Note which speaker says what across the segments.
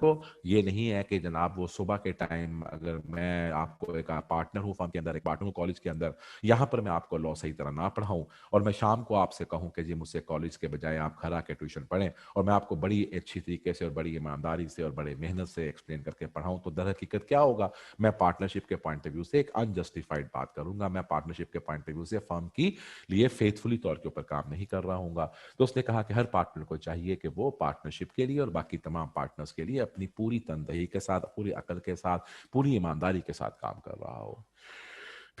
Speaker 1: को। ये नहीं है कि जनाब वो सुबह के टाइम, अगर मैं आपको एक पार्टनर हूँ फर्म के अंदर, एक पार्टनर हूँ कॉलेज के अंदर, यहाँ पर मैं आपको लॉ सही तरह ना पढ़ाऊँ और मैं शाम को आपसे कहूँ कि जी मुझसे कॉलेज के बजाय आप घर आके ट्यूशन पढ़ें और मैं आपको बड़ी अच्छी तरीके से और बड़ी ईमानदारी से और बड़े मेहनत से एक्सप्लेन करके पढ़ाऊँ, तो दर हकीकत क्या होगा, मैं पार्टनरशिप के पॉइंट ऑफ व्यू से एक अनजस्टिफाइड बात करूंगा, मैं पार्टनरशिप के पॉइंट ऑफ व्यू से फर्म की लिए फेथफुली तौर के ऊपर काम नहीं कर रहा हूँ। तो उसने कहा कि हर पार्टनर को चाहिए कि वो पार्टनरशिप के लिए और बाकी तमाम पार्टनर्स के लिए अपनी पूरी तनदेही के साथ, पूरी अकल के साथ, पूरी ईमानदारी के साथ काम कर रहा हो।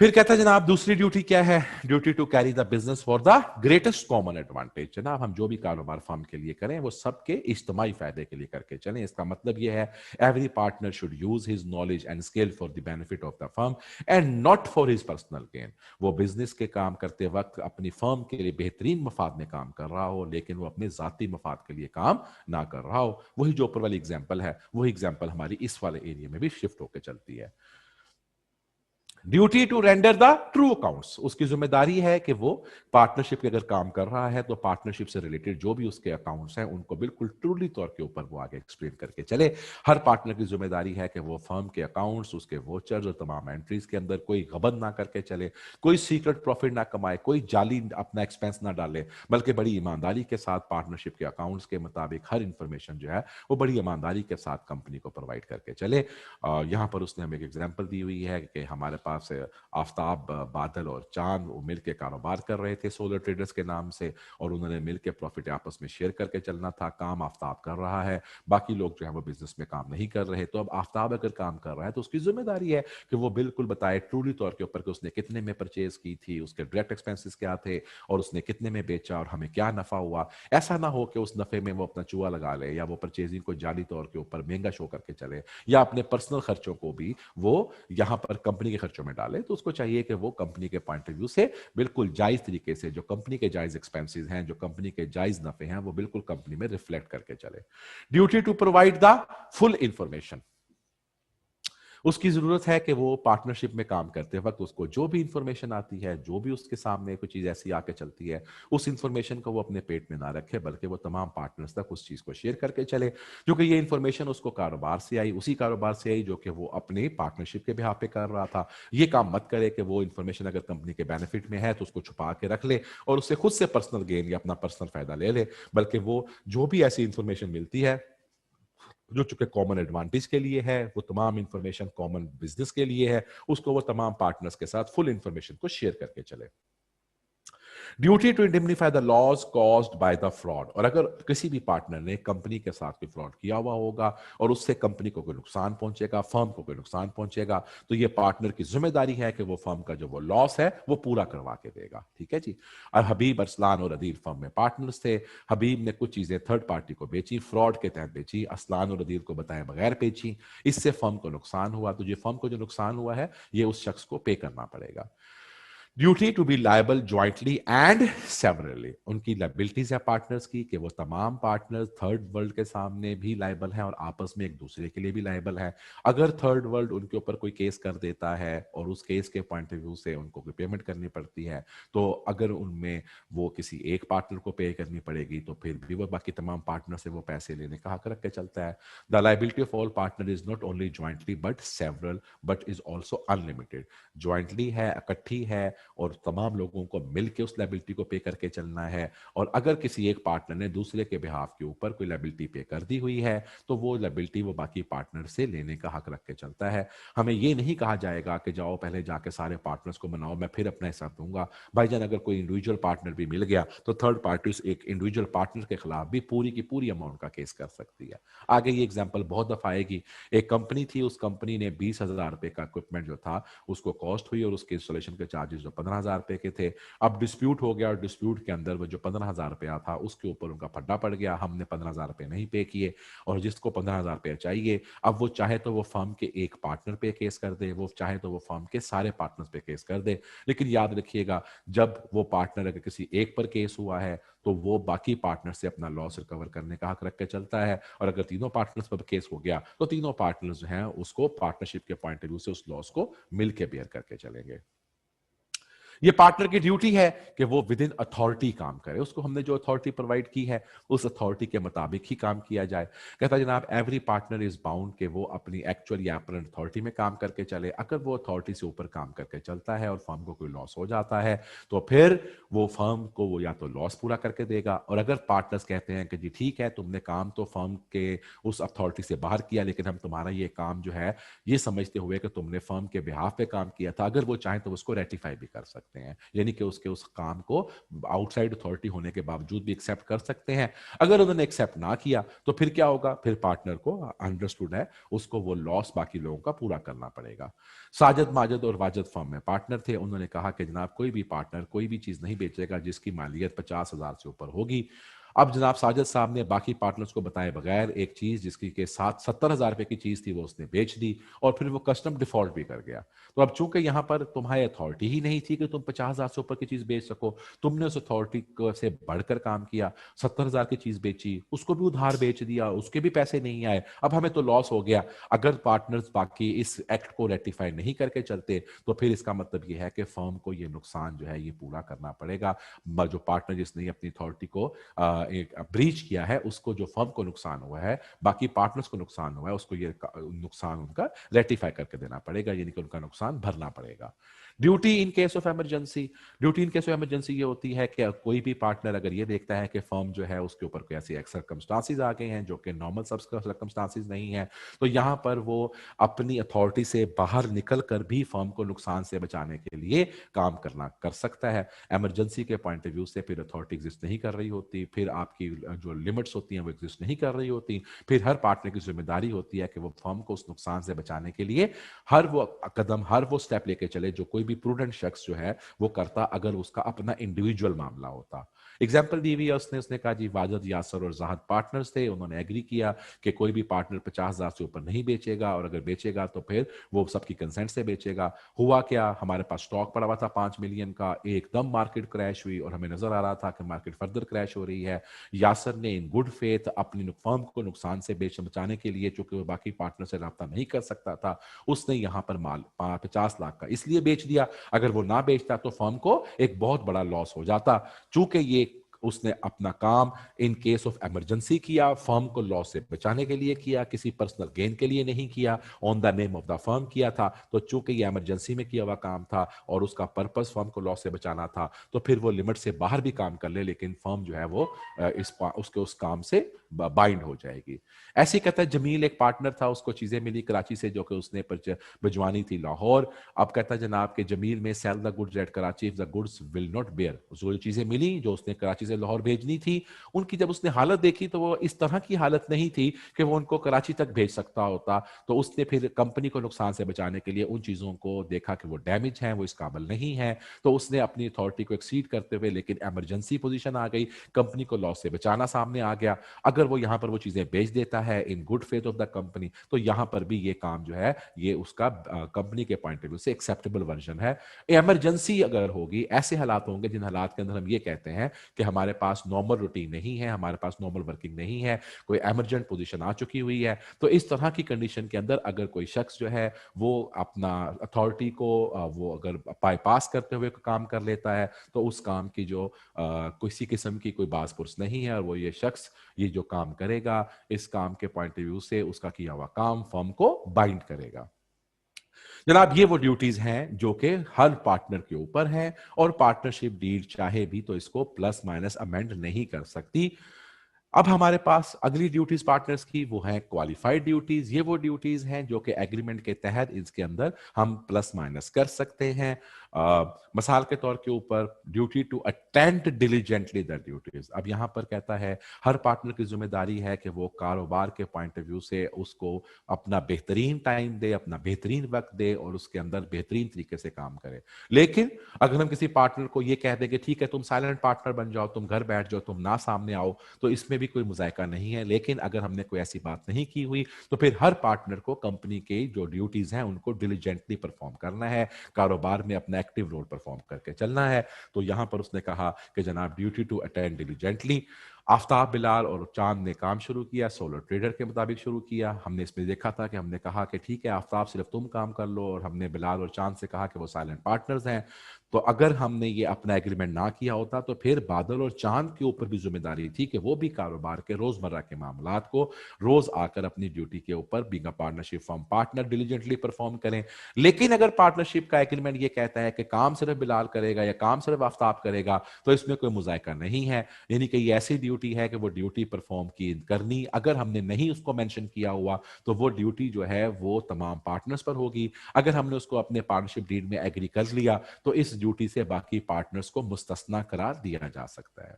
Speaker 1: फिर कहता है जनाब दूसरी ड्यूटी क्या है, duty to carry the business for the greatest common advantage. जनाब हम जो भी कारोबार फर्म के लिए करें वो सबके इज्तमाही फायदे के लिए करके चलें। इसका मतलब यह है every partner should use his knowledge and skill for the benefit of the firm and not for his personal gain. वो बिजनेस के काम करते वक्त अपनी फर्म के लिए बेहतरीन मफाद में काम कर रहा हो, लेकिन वो अपने जाती मफाद के लिए काम ना कर रहा हो। वही जो ऊपर वाली एग्जाम्पल है वही एग्जाम्पल हमारी इस वाले एरिया में भी शिफ्ट होकर चलती है। Duty to render the true accounts, उसकी जिम्मेदारी है कि वो पार्टनरशिप के अगर काम कर रहा है तो पार्टनरशिप से रिलेटेड जो भी उसके अकाउंट्स हैं उनको बिल्कुल ट्रूली तौर के ऊपर वो आगे एक्सप्लेन करके चले। हर पार्टनर की जिम्मेदारी है कि वो फर्म के अकाउंट्स, उसके वोचर्स और तमाम एंट्रीज के अंदर कोई गबन ना करके चले, कोई सीक्रेट प्रॉफिट ना कमाए, कोई जाली अपना एक्सपेंस ना डाले, बल्कि बड़ी ईमानदारी के साथ पार्टनरशिप के अकाउंट्स के मुताबिक हर इंफॉर्मेशन जो है वो बड़ी ईमानदारी के साथ कंपनी को प्रोवाइड करके चले। यहाँ पर उसने हमें एक एग्जाम्पल दी हुई है कि हमारे पास आफ्ताब, बादल और चांद वो मिलकर कारोबार कर रहे थे सोलर ट्रेडर्स के नाम से, और उन्होंने मिलकर प्रॉफिट आपस में शेयर करके चलना था। काम आफ्ताब कर रहा है, बाकी लोग जो है वो बिजनेस में काम नहीं कर रहे। तो अब आफ्ताब अगर काम कर रहा है तो उसकी जिम्मेदारी है कि वो बिल्कुल बताए ट्रूली तौर के ऊपर कि उसने कितने में परचेज की थी, उसके डायरेक्ट एक्सपेंसेस क्या थे और उसने कितने में बेचा और हमें क्या नफा हुआ। ऐसा ना हो कि उस नफे में वो अपना चूहा लगा ले या वो परचेजिंग को जाली तौर के ऊपर महंगा शो करके चले या अपने पर्सनल खर्चों को भी वो यहां पर कंपनी के खर्चों में डाले। तो उसको चाहिए कि वो कंपनी के पॉइंट ऑफ व्यू से बिल्कुल जायज तरीके से जो कंपनी के जायज एक्सपेंसेस हैं, जो कंपनी के जायज नफे हैं, वो बिल्कुल कंपनी में रिफ्लेक्ट करके चले। Duty to provide the full information, उसकी जरूरत है कि वो पार्टनरशिप में काम करते वक्त उसको जो भी इंफॉर्मेशन आती है, जो भी उसके सामने कोई चीज ऐसी आके चलती है, उस इंफॉर्मेशन को वो अपने पेट में ना रखे, बल्कि वो तमाम पार्टनर्स तक उस चीज को शेयर करके चले। क्योंकि ये इंफॉर्मेशन उसको कारोबार से आई, उसी कारोबार से आई जो कि वो अपने पार्टनरशिप के बिहाफ पे कर रहा था। ये काम मत करे कि वो इंफॉर्मेशन अगर कंपनी के बेनिफिट में है तो उसको छुपा के रख ले और उससे खुद से पर्सनल गेन या अपना पर्सनल फायदा ले ले, बल्कि वो जो भी ऐसी इंफॉर्मेशन मिलती है जो चूंकि कॉमन एडवांटेज के लिए है, वो तमाम इंफॉर्मेशन कॉमन बिजनेस के लिए है, उसको वो तमाम पार्टनर्स के साथ फुल इंफॉर्मेशन को शेयर करके चले। Duty to indemnify the loss caused by the fraud, और अगर किसी भी पार्टनर ने कंपनी के साथ कोई फ्रॉड किया हुआ होगा और उससे कंपनी को कोई नुकसान पहुंचेगा, फर्म को कोई नुकसान पहुंचेगा, तो ये पार्टनर की जिम्मेदारी है कि वो फर्म का जो वो लॉस है वो पूरा करवा के देगा। ठीक है जी। और हबीब, अरसलान और अदील फर्म में पार्टनर्स थे। हबीब ने कुछ चीजें थर्ड पार्टी को बेची, फ्रॉड के तहत बेची, असलान और अदील को बताए बगैर बेची, इससे फर्म को नुकसान हुआ। तो ये फर्म को जो नुकसान हुआ है ये उस शख्स को पे करना पड़ेगा। Duty to be liable jointly and severally, उनकी लाइबिलिटीज है पार्टनर्स की कि वो तमाम पार्टनर्स थर्ड वर्ल्ड के सामने भी लायबल हैं और आपस में एक दूसरे के लिए भी लायबल है। अगर थर्ड वर्ल्ड उनके ऊपर कोई केस कर देता है और उस केस के पॉइंट ऑफ व्यू से उनको कोई पेमेंट करनी पड़ती है, तो अगर उनमें वो किसी एक पार्टनर को पे करनी पड़ेगी तो फिर भी वो बाकी तमाम पार्टनर से वो पैसे लेने का हक रख के चलता है। The liability of all partner is not only jointly but several but is also unlimited. Jointly है, इकट्ठी है और तमाम लोगों को मिलकर उस लाइबिलिटी को पे करके चलना है। और अगर किसी एक पार्टनर ने दूसरे के बिहाफ के ऊपर कोई लाइबिलिटी पे कर दी हुई है तो वो लाइबिलिटी वो बाकी पार्टनर से लेने का हक रख के चलता है। हमें ये नहीं कहा जाएगा कि जाओ पहले जाके सारे पार्टनर्स को मनाओ, मैं फिर अपना हिस्सा दूंगा। भाईजान अगर कोई इंडिविजुअल पार्टनर भी मिल गया तो थर्ड पार्टी एक इंडिविजुअल पार्टनर के खिलाफ भी पूरी की पूरी अमाउंट का केस कर सकती है। आगे ये एग्जाम्पल बहुत दफा आएगी। एक कंपनी थी, उस कंपनी ने 20,000 रुपए का इक्विपमेंट जो था उसको कॉस्ट हुई और उसके इंस्टॉलेशन के चार्जेस जो 15,000 रुपए के थे। अब डिस्प्यूट हो गया और डिस्प्यूट के अंदर वो जो 15,000 रुपया था उसके ऊपर उनका फड्डा पड़ गया, हमने 15,000 रुपये नहीं पे किए और जिसको 15,000 रुपया चाहिए, अब वो चाहे तो वो फर्म के एक पार्टनर पे केस कर दे, वो चाहे तो वो फर्म के सारे पार्टनर्स पे केस कर दे। लेकिन याद रखिएगा जब वो पार्टनर अगर किसी एक पर केस हुआ है तो वो बाकी पार्टनर से अपना लॉस रिकवर करने का हक रख के चलता है, और अगर तीनों पार्टनर्स पर केस हो गया तो तीनों पार्टनर्स जो हैं उसको पार्टनरशिप के पॉइंट ऑफ व्यू से उस लॉस को मिलकर बेयर करके चलेंगे। ये पार्टनर की ड्यूटी है कि वो विद इन अथॉरिटी काम करे, उसको हमने जो अथॉरिटी प्रोवाइड की है उस अथॉरिटी के मुताबिक ही काम किया जाए। कहता है जनाब एवरी पार्टनर इज बाउंड कि वो अपनी एक्चुअल या अपनी अथॉरिटी में काम करके चले। अगर वो अथॉरिटी से ऊपर काम करके चलता है और फर्म को कोई लॉस हो जाता है तो फिर वो फर्म को वो या तो लॉस पूरा करके देगा, और अगर पार्टनर्स कहते हैं कि जी ठीक है तुमने काम तो फर्म के उस अथॉरिटी से बाहर किया लेकिन हम तुम्हारा ये काम जो है ये समझते हुए कि तुमने फर्म के बिहाफ पे काम किया था, अगर वो चाहें तो उसको रेटिफाई भी कर सकते हैं, यानी कि उसके उस काम को आउटसाइड अथॉरिटी होने के बावजूद भी एक्सेप्ट कर सकते हैं। अगर उन्होंने एक्सेप्ट ना किया तो फिर क्या होगा, फिर पार्टनर को अंडरस्टूड है उसको वो लॉस बाकी लोगों का पूरा करना पड़ेगा। साजिद माजिद और वाजिद फर्म में पार्टनर थे। उन्होंने कहा कि जनाब कोई भी पार्टनर कोई भी चीज नहीं बेचेगा जिसकी मालियत 50,000 से ऊपर होगी। अब जनाब साजिद साहब ने बाकी पार्टनर्स को बताए बगैर एक चीज जिसकी के साथ 70,000 रुपए की चीज थी वो उसने बेच दी और फिर वो कस्टम डिफॉल्ट भी कर गया। तो अब चूंकि यहां पर तुम्हारी अथॉरिटी ही नहीं थी कि तुम 50,000 से ऊपर की चीज बेच सको, तुमने उस अथॉरिटी से बढ़कर काम किया, 70,000 की चीज बेची, उसको भी उधार बेच दिया, उसके भी पैसे नहीं आए, अब हमें तो लॉस हो गया। अगर पार्टनर्स बाकी इस एक्ट को रेटिफाई नहीं करके चलते तो फिर इसका मतलब ये है कि फर्म को ये नुकसान जो है ये पूरा करना पड़ेगा। जो पार्टनर जिसने अपनी अथॉरिटी को एक ब्रीच किया है उसको जो फर्म को नुकसान हुआ है, बाकी पार्टनर्स को नुकसान हुआ है, उसको ये नुकसान उनका रेटिफाई करके देना पड़ेगा, यानी कि उनका नुकसान भरना पड़ेगा। Duty in case of emergency, duty in case of emergency ये होती है कि कोई भी पार्टनर अगर ये देखता है कि फर्म जो है उसके ऊपर कोई ऐसी सर्कमस्टांसिस आ गए हैं जो कि नॉर्मल सर्कमस्टांसिस नहीं है, तो यहां पर वो अपनी अथॉरिटी से बाहर निकल कर भी फर्म को नुकसान से बचाने के लिए काम करना कर सकता है। इमरजेंसी के पॉइंट ऑफ व्यू से फिर अथॉरिटी एग्जिस्ट नहीं कर रही होती, फिर आपकी जो लिमिट्स होती हैं वो एग्जिस्ट नहीं कर रही होती, फिर हर पार्टनर की जिम्मेदारी होती है कि वो फर्म को उस नुकसान से बचाने के लिए हर वो कदम हर वो स्टेप लेके चले जो कोई भी प्रूडेंट शख्स जो है वो करता अगर उसका अपना इंडिविजुअल मामला होता। एग्जाम्पल दी हुई है उसने कहा जी वाजिद यासर और जाहद पार्टनर्स थे, उन्होंने एग्री किया कि कोई भी पार्टनर 50,000 से ऊपर नहीं बेचेगा और अगर बेचेगा तो फिर वो सबकी कंसेंट से बेचेगा। हुआ क्या, हमारे पास स्टॉक पड़ा हुआ था 5 मिलियन का, एकदम मार्केट क्रैश हुई और हमें नजर आ रहा था कि मार्केट फर्दर क्रैश हो रही है। यासर ने इन गुड फेथ अपनी फर्म को नुकसान से बचाने के लिए, चूंकि वो बाकी पार्टनर से रब्ता नहीं कर सकता था, उसने यहां पर माल 50 लाख का इसलिए बेच दिया। अगर वो ना बेचता तो फर्म को एक बहुत बड़ा लॉस हो जाता। चूंकि ये उसने अपना काम इन केस ऑफ इमरजेंसी किया, फर्म को लॉस से बचाने के लिए किया, किसी पर्सनल गेन के लिए नहीं किया, on the name of the firm किया था, तो चूंकि ये इमरजेंसी में किया हुआ काम था और उसका पर्पस फर्म को लॉस से बचाना था, तो फिर वो लिमिट से बाहर भी काम कर ले लेकिन फर्म जो है वो उसके उस काम से बाइंड हो जाएगी। ऐसे ही कहता है जमील एक पार्टनर था, उसको चीजें मिली कराची से जो कि उसने भिजवानी थी लाहौर। अब कहता है जनाब के जमील में sell the goods at Karachi if the goods will not bear, उसको जो चीजें मिली जो उसने कराची से लाहौर भेजनी थी, उनकी जब उसने हालत देखी तो वो इस तरह की हालत नहीं थी कि वो उनको कराची तक भेज सकता होता। तो उसने फिर कंपनी को नुकसान से बचाने के लिए उन चीजों को देखा कि वो डैमेज हैं, वो इस काबिल नहीं है, तो उसने अपनी अथॉरिटी को एक्सीड करते हुए, लेकिन इमरजेंसी पोजीशन आ गई, कंपनी को लॉस से बचाना सामने आ गया। अगर वो यहां पर वो चीजें बेच देता है in good faith of the company, तो यहां पर भी ये काम जो है ये उसका कंपनी के पॉइंट ऑफ व्यू से एक्सेप्टेबल वर्जन है। इमरजेंसी अगर होगी, ऐसे हालात होंगे जिन हालात के अंदर हम ये कहते हैं कि हमारे पास नॉर्मल रूटीन नहीं है, हमारे पास नॉर्मल वर्किंग नहीं है, कोई इमरजेंट पोजीशन आ चुकी हुई है, तो इस तरह की कंडीशन के अंदर अगर कोई शख्स जो है वो अपना अथॉरिटी को वो अगर बाईपास करते हुए काम कर लेता है तो उस काम की जो किसी किस्म की कोई बास पुर्स नहीं है और वो ये शख्स ये जो काम करेगा इस काम के पॉइंट ऑफ व्यू से उसका किया हुआ काम फर्म को बाइंड करेगा। जनाब ये वो ड्यूटीज हैं जो कि हर पार्टनर के ऊपर हैं और पार्टनरशिप डीड चाहे भी तो इसको प्लस माइनस अमेंड नहीं कर सकती। अब हमारे पास अगली ड्यूटीज पार्टनर्स की वो है क्वालिफाइड ड्यूटीज। ये वो ड्यूटीज हैं जो कि एग्रीमेंट के तहत इसके अंदर हम प्लस माइनस कर सकते हैं। मिसाल के तौर के ऊपर duty to attend diligently the duties. अब यहां पर कहता है हर पार्टनर की जिम्मेदारी है कि वो कारोबार के पॉइंट ऑफ व्यू से उसको अपना बेहतरीन टाइम दे, अपना बेहतरीन वक्त दे और उसके अंदर बेहतरीन तरीके से काम करे। लेकिन अगर हम किसी पार्टनर को ये कह देंगे ठीक है तुम साइलेंट पार्टनर बन जाओ, तुम घर बैठ जाओ, तुम ना सामने आओ, तो इसमें भी कोई मुजायका नहीं है। लेकिन अगर हमने कोई ऐसी बात नहीं की हुई तो फिर हर पार्टनर को कंपनी के जो ड्यूटीज हैं उनको डिलीजेंटली परफॉर्म करना है, कारोबार में अपना एक्टिव रोल परफॉर्म करके चलना है। तो यहां पर उसने कहा कि जनाब duty to attend diligently. Aftab, Bilal और चांद ने काम शुरू किया, सोलर ट्रेडर के मुताबिक शुरू किया। हमने इसमें देखा था कि हमने कहा कि ठीक है आफ्ताब सिर्फ तुम काम कर लो, और हमने बिलाल और चांद से कहा कि वो साइलेंट पार्टनर्स हैं। तो अगर हमने ये अपना एग्रीमेंट ना किया होता तो फिर बादल और चांद के ऊपर भी जिम्मेदारी थी कि वो भी कारोबार के रोजमर्रा के मामलात को रोज आकर अपनी ड्यूटी के ऊपर being a partnership firm partner diligently perform करें। लेकिन अगर पार्टनरशिप का एग्रीमेंट ये कहता है कि काम सिर्फ बिलाल करेगा या काम सिर्फ आफ्ताब करेगा, तो इसमें कोई मुजायका नहीं है। यानी कि ये ऐसी ड्यूटी है कि वो ड्यूटी परफॉर्म की करनी, अगर हमने नहीं उसको मेंशन किया हुआ तो वो ड्यूटी जो है वो तमाम पार्टनर्स पर होगी। अगर हमने उसको अपने पार्टनरशिप डीड में एग्री कर लिया तो इस ड्यूटी से बाकी पार्टनर्स को मुस्तस्ना करार दिया जा सकता है।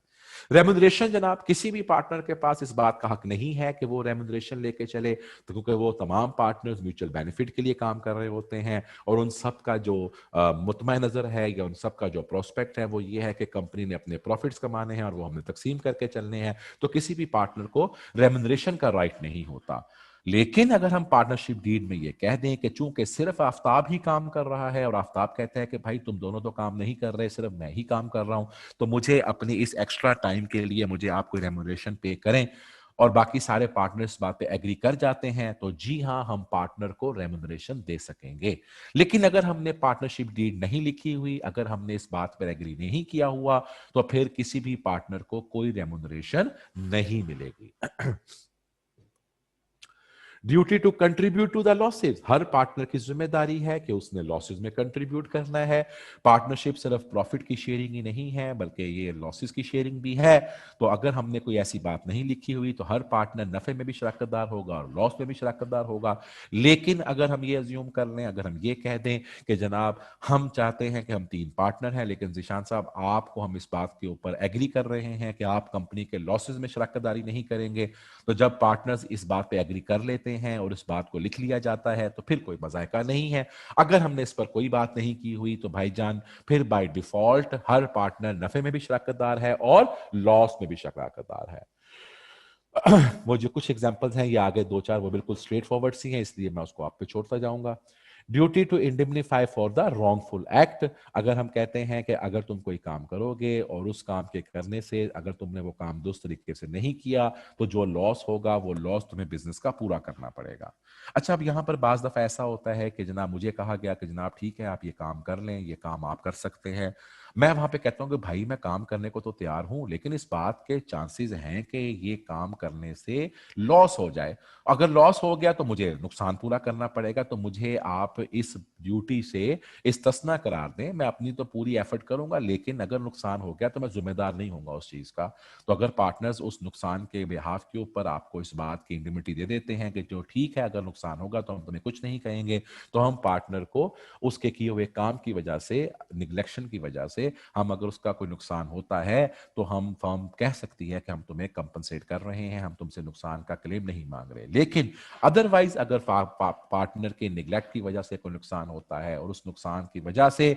Speaker 1: रेमुनरेशन जनाब, किसी भी पार्टनर के पास इस बात का हक नहीं है कि वो रेमुनरेशन लेके चले, तो क्योंकि वो तमाम पार्टनर्स म्यूचुअल बेनिफिट के लिए काम कर रहे होते हैं, और उन सब का जो मुतमा नजर है या उन सब का जो प्रोस्पेक्ट है वो ये है कि कंपनी ने अपने प्रॉफिट्स कमाने हैं और वो हमने तकसीम करके चलने हैं। तो किसी भी पार्टनर को रेमुनरेशन का राइट नहीं होता। लेकिन अगर हम पार्टनरशिप डीड में ये कह दें कि चूंकि सिर्फ आफ्ताब ही काम कर रहा है और आफ्ताब कहता है कि भाई तुम दोनों तो काम नहीं कर रहे, सिर्फ मैं ही काम कर रहा हूं, तो मुझे अपनी इस एक्स्ट्रा टाइम के लिए मुझे आप कोई रेमुनरेशन पे करें, और बाकी सारे पार्टनर्स बात पे एग्री कर जाते हैं, तो जी हां हम पार्टनर को रेमुनरेशन दे सकेंगे। लेकिन अगर हमने पार्टनरशिप डीड नहीं लिखी हुई, अगर हमने इस बात पर एग्री नहीं किया हुआ, तो फिर किसी भी पार्टनर को कोई रेमुनरेशन नहीं मिलेगी। Duty to contribute to the losses, हर पार्टनर की जिम्मेदारी है कि उसने लॉसेज में कंट्रीब्यूट करना है। पार्टनरशिप सिर्फ प्रॉफिट की शेयरिंग ही नहीं है बल्कि ये लॉसेज की शेयरिंग भी है। तो अगर हमने कोई ऐसी बात नहीं लिखी हुई तो हर पार्टनर नफे में भी शराकतदार होगा और लॉस में भी शराकतदार होगा। लेकिन अगर हम ये अज्यूम कर लें, अगर हम ये कह दें कि जनाब हम चाहते हैं कि हम 3 पार्टनर हैं, लेकिन जिशान साहब आपको हम इस बात के ऊपर एग्री कर रहे हैं कि आप कंपनी के लॉसेज में शराकतदारी नहीं करेंगे, तो जब पार्टनर्स इस बात पे एग्री कर लेते हैं और इस बात को लिख लिया जाता है तो फिर कोई मजायका नहीं है। अगर हमने इस पर कोई बात नहीं की हुई तो भाईजान फिर बाय डिफॉल्ट हर पार्टनर नफे में भी शराकतदार है और लॉस में भी शराकतदार है। वो जो कुछ एग्जांपल्स हैं ये आगे दो चार वो बिल्कुल स्ट्रेट फॉरवर्ड सी हैं, इसलिए मैं उसको आप पे छोड़ता जाऊंगा। Duty to indemnify for the wrongful act, अगर हम कहते हैं कि अगर तुम कोई काम करोगे और उस काम के करने से अगर तुमने वो काम दुरुस्त तरीके से नहीं किया तो जो लॉस होगा वो लॉस तुम्हें बिजनेस का पूरा करना पड़ेगा। अच्छा, अब यहाँ पर बाज दफा ऐसा होता है कि जनाब मुझे कहा गया कि जनाब ठीक है आप ये काम कर लें, ये काम आप कर सकते हैं। मैं वहां पे कहता हूं कि भाई मैं काम करने को तो तैयार हूं, लेकिन इस बात के चांसेस हैं कि ये काम करने से लॉस हो जाए। अगर लॉस हो गया तो मुझे नुकसान पूरा करना पड़ेगा, तो मुझे आप इस ड्यूटी से इस्तिस्ना करार दें। मैं अपनी तो पूरी एफर्ट करूंगा, लेकिन अगर नुकसान हो गया तो मैं जिम्मेदार नहीं होऊंगा उस चीज का। तो अगर पार्टनर्स उस नुकसान के बिहाफ के ऊपर आपको इस बात की इंडिमिटी दे देते हैं कि जो ठीक है अगर नुकसान होगा तो हम तुम्हें कुछ नहीं कहेंगे, तो हम पार्टनर को उसके किए हुए काम की वजह से, निगलेक्शन की वजह से, हम अगर उसका कोई नुकसान होता है तो हम फर्म कह सकती है कि हम तुम्हें कंपनसेट कर रहे हैं, हम तुमसे नुकसान का क्लेम नहीं मांग रहे। लेकिन अदरवाइज अगर पार्टनर के निगलेक्ट की वजह से कोई नुकसान होता है और उस नुकसान की वजह से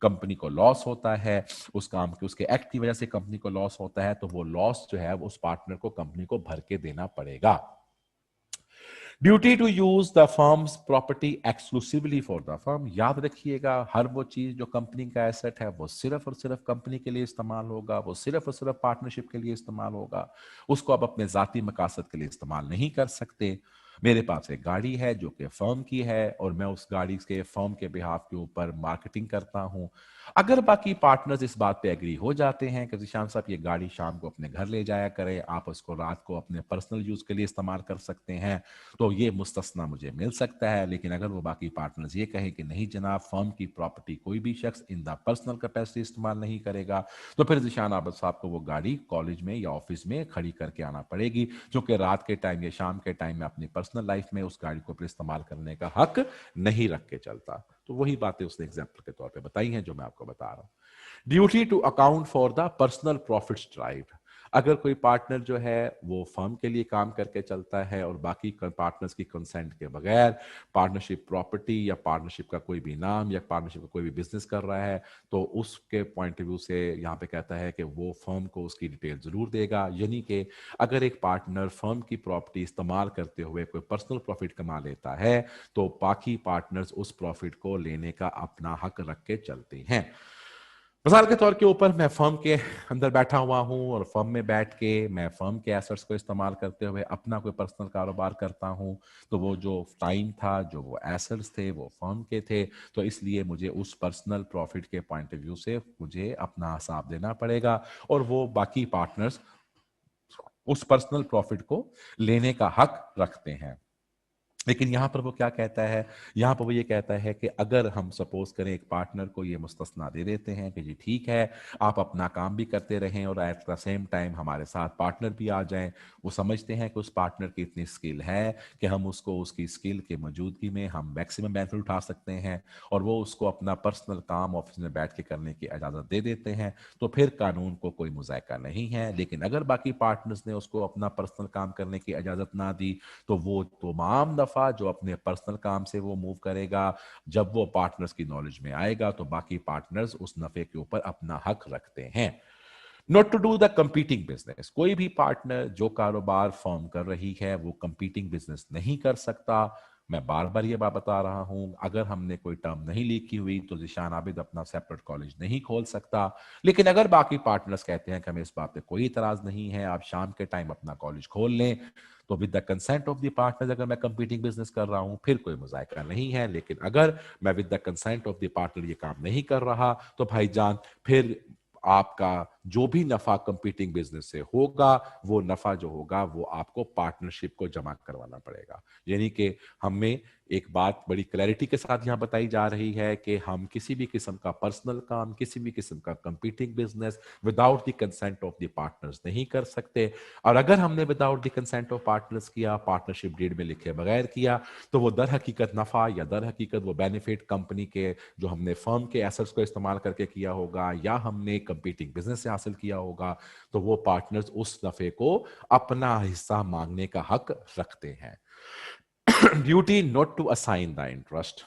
Speaker 1: कंपनी को लॉस होता है, उस काम के उसके एक्ट की वजह से कंपनी को लॉस होता है, तो वो लॉस जो है उस पार्टनर को कंपनी को भर के देना पड़ेगा। Duty to use the firm's property exclusively for the firm, याद रखिएगा हर वो चीज जो कंपनी का एसेट है वो सिर्फ और सिर्फ कंपनी के लिए इस्तेमाल होगा, वो सिर्फ और सिर्फ पार्टनरशिप के लिए इस्तेमाल होगा। उसको आप अपने जाती मकासद के लिए इस्तेमाल नहीं कर सकते। मेरे पास एक गाड़ी है जो कि फर्म की है और मैं उस गाड़ी के फर्म के बिहाफ के ऊपर मार्केटिंग करता हूं। अगर बाकी पार्टनर्स इस बात पे एग्री हो जाते हैं कि जिशान साहब ये गाड़ी शाम को अपने घर ले जाया करें, आप उसको रात को अपने पर्सनल यूज के लिए इस्तेमाल कर सकते हैं, तो ये मुस्तस्ना मुझे मिल सकता है। लेकिन अगर वो बाकी पार्टनर्स ये कहें कि नहीं जनाब फर्म की प्रॉपर्टी कोई भी शख्स इन द पर्सनल कैपेसिटी इस्तेमाल नहीं करेगा, तो फिर जिशान आबद साहब को वो गाड़ी कॉलेज में या ऑफिस में खड़ी करके आना पड़ेगी, जो कि रात के टाइम या शाम के टाइम में अपनी पर्सनल लाइफ में उस गाड़ी को फिर इस्तेमाल करने का हक नहीं रख के चलता। तो वही बातें उसने एग्जाम्पल के तौर पर बताई हैं जो मैं आपको बता रहा हूं। Duty to account for the personal profits derived, अगर कोई पार्टनर जो है वो फर्म के लिए काम करके चलता है और बाकी पार्टनर्स की कंसेंट के बगैर पार्टनरशिप प्रॉपर्टी या पार्टनरशिप का कोई भी नाम या पार्टनरशिप का कोई भी बिजनेस कर रहा है, तो उसके पॉइंट ऑफ व्यू से यहाँ पे कहता है कि वो फर्म को उसकी डिटेल जरूर देगा। यानी कि अगर एक पार्टनर फर्म की प्रॉपर्टी इस्तेमाल करते हुए कोई पर्सनल प्रॉफिट कमा लेता है तो बाकी पार्टनर्स उस प्रॉफिट को लेने का अपना हक रख के चलते हैं। मिसाल के तौर के ऊपर मैं फर्म के अंदर बैठा हुआ हूं और फर्म में बैठ के मैं फर्म के एसेट्स को इस्तेमाल करते हुए अपना कोई पर्सनल कारोबार करता हूं, तो वो जो टाइम था, जो वो एसेट्स थे, वो फर्म के थे, तो इसलिए मुझे उस पर्सनल प्रॉफिट के पॉइंट ऑफ व्यू से मुझे अपना हिसाब देना पड़ेगा, और वो बाकी पार्टनर्स उस पर्सनल प्रॉफिट को लेने का हक रखते हैं। लेकिन यहां पर वो क्या कहता है, यहां पर वो ये कहता है कि अगर हम सपोज करें एक पार्टनर को ये मुस्तस्ना दे देते हैं कि जी ठीक है, आप अपना काम भी करते रहें और एट द सेम टाइम हमारे साथ पार्टनर भी आ जाएं, वो समझते हैं कि उस पार्टनर की इतनी स्किल है कि हम उसको उसकी स्किल के मौजूदगी में हम मैक्सिमम बेनिफिट उठा सकते हैं, और वो उसको अपना पर्सनल काम ऑफिस में बैठ के करने की इजाज़त दे देते हैं, तो फिर कानून को कोई मुज़ायका नहीं है। लेकिन अगर बाकी पार्टनर्स ने उसको अपना पर्सनल काम करने की इजाज़त ना दी, तो वो तमाम दफा जो अपने पर्सनल काम से वो मूव करेगा, जब वो पार्टनर्स की नॉलेज में आएगा तो बाकी पार्टनर्स उस नफे के ऊपर अपना हक रखते हैं। Not to do the competing business, कोई भी पार्टनर जो कारोबार फॉर्म कर रही है वो कंपीटिंग बिजनेस नहीं कर सकता। मैं बार बार ये बात बता रहा हूं, अगर हमने कोई टर्म नहीं लिखी हुई तो जिशान आबिद अपना सेपरेट कॉलेज नहीं खोल सकता। लेकिन अगर बाकी पार्टनर्स कहते हैं कि हमें इस बात पे कोई इतराज नहीं है, आप शाम के टाइम अपना कॉलेज खोल लें, तो with the consent of the partners, अगर मैं कंपीटिंग बिजनेस कर रहा हूं फिर कोई मुजायका नहीं है। लेकिन अगर मैं with the consent of the partner ये काम नहीं कर रहा, तो भाईजान फिर आपका जो भी नफा कंपीटिंग बिजनेस से होगा, वो नफा जो होगा वो आपको पार्टनरशिप को जमा करवाना पड़ेगा। यानी कि हमें एक बात बड़ी क्लैरिटी के साथ यहां बताई जा रही है कि हम किसी भी किस्म का पर्सनल काम, किसी भी किस्म का competing business without the consent of the partners नहीं कर सकते। और अगर हमने without the consent of partners किया, पार्टनरशिप डीड में लिखे बगैर किया, तो वो दर हकीकत नफा या दर हकीकत वो बेनिफिट कंपनी के जो हमने फर्म के एसेट्स को इस्तेमाल करके किया होगा या हमने कंपीटिंग बिजनेस से हासिल किया होगा, तो वो पार्टनर्स उस नफे को अपना हिस्सा मांगने का हक रखते हैं। Duty not to assign the interest,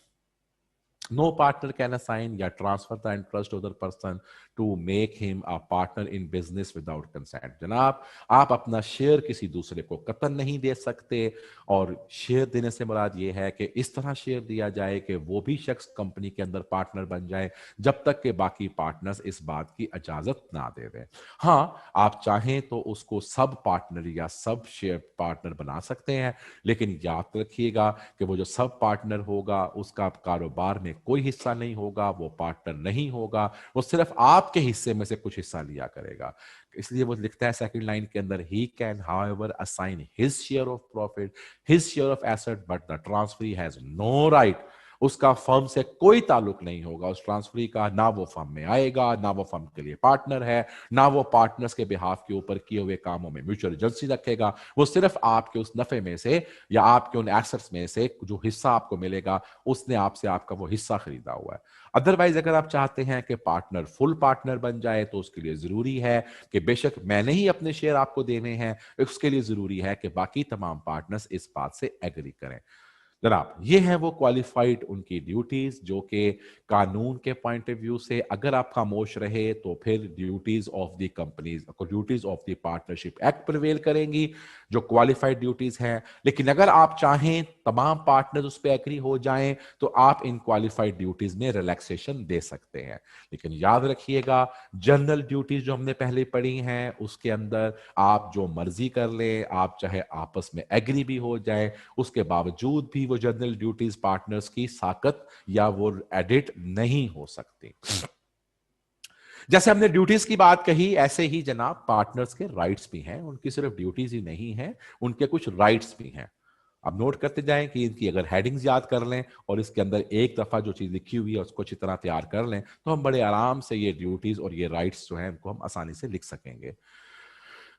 Speaker 1: no partner can assign या transfer the interest to other person to make him a partner in business without consent। जनाब, आप अपना शेयर किसी दूसरे को कतन नहीं दे सकते, और शेयर देने से मुराद ये है कि इस तरह शेयर दिया जाए कि वो भी शख्स कंपनी के अंदर पार्टनर बन जाए, जब तक कि बाकी पार्टनर्स इस बात की इजाजत ना दे दें। हाँ, आप चाहें तो उसको सब पार्टनर या सब शेयर पार्टनर बना सकते हैं, लेकिन याद रखिएगा कि वो जो सब पार्टनर होगा उसका कारोबार में कोई हिस्सा नहीं होगा, वो पार्टनर नहीं होगा, वो सिर्फ आपके हिस्से में से कुछ हिस्सा लिया करेगा। इसलिए वो लिखता है सेकंड लाइन के अंदर, ही can however assign his share of profit, his share of asset, but the transferee has no right. उसका फर्म से कोई ताल्लुक नहीं होगा उस ट्रांसफरी का, ना वो फर्म में आएगा, ना वो फर्म के लिए पार्टनर है, ना वो पार्टनर्स के बिहाफ के ऊपर किए हुए कामों में म्यूचुअल एजेंसी रखेगा। वो सिर्फ आपके उस नफे में से या आपके उन एसेट्स में से जो हिस्सा आपको मिलेगा, उसने आपसे आपका वो हिस्सा खरीदा हुआ है। अदरवाइज अगर आप चाहते हैं कि पार्टनर फुल पार्टनर बन जाए, तो उसके लिए जरूरी है कि बेशक मैंने ही अपने शेयर आपको देने हैं, उसके लिए जरूरी है कि बाकी तमाम पार्टनर्स इस बात से एग्री करें। जनाब, ये है वो क्वालिफाइड उनकी ड्यूटीज जो कि कानून के पॉइंट ऑफ व्यू से अगर आप खामोश रहे तो फिर duties of the companies, duties of the partnership act prevail करेंगी, जो क्वालिफाइड ड्यूटीज हैं। लेकिन अगर आप चाहें तमाम पार्टनर्स उस पर एग्री हो जाएं, तो आप इन क्वालिफाइड ड्यूटीज में रिलैक्सेशन दे सकते हैं। लेकिन याद रखिएगा, जनरल ड्यूटीज जो हमने पहले पढ़ी हैं उसके अंदर आप जो मर्जी कर लें, आप चाहे आपस में एग्री भी हो जाए, उसके बावजूद भी वो जनरल ड्यूटीज पार्टनर्स की साकत या वो एडिट नहीं हो सकती। जैसे हमने ड्यूटीज की बात कही, ऐसे ही जनाब पार्टनर्स के राइट्स भी हैं। उनकी सिर्फ ड्यूटीज ही नहीं है, उनके कुछ राइट्स भी हैं। अब नोट करते जाएं कि इनकी अगर हेडिंग्स याद कर लें और इसके अंदर एक दफा जो चीज लिखी हुई है उसको अच्छी तरह तैयार कर लें, तो हम बड़े आराम से ये ड्यूटीज और ये राइट्स जो हैं उनको हम आसानी से लिख सकेंगे।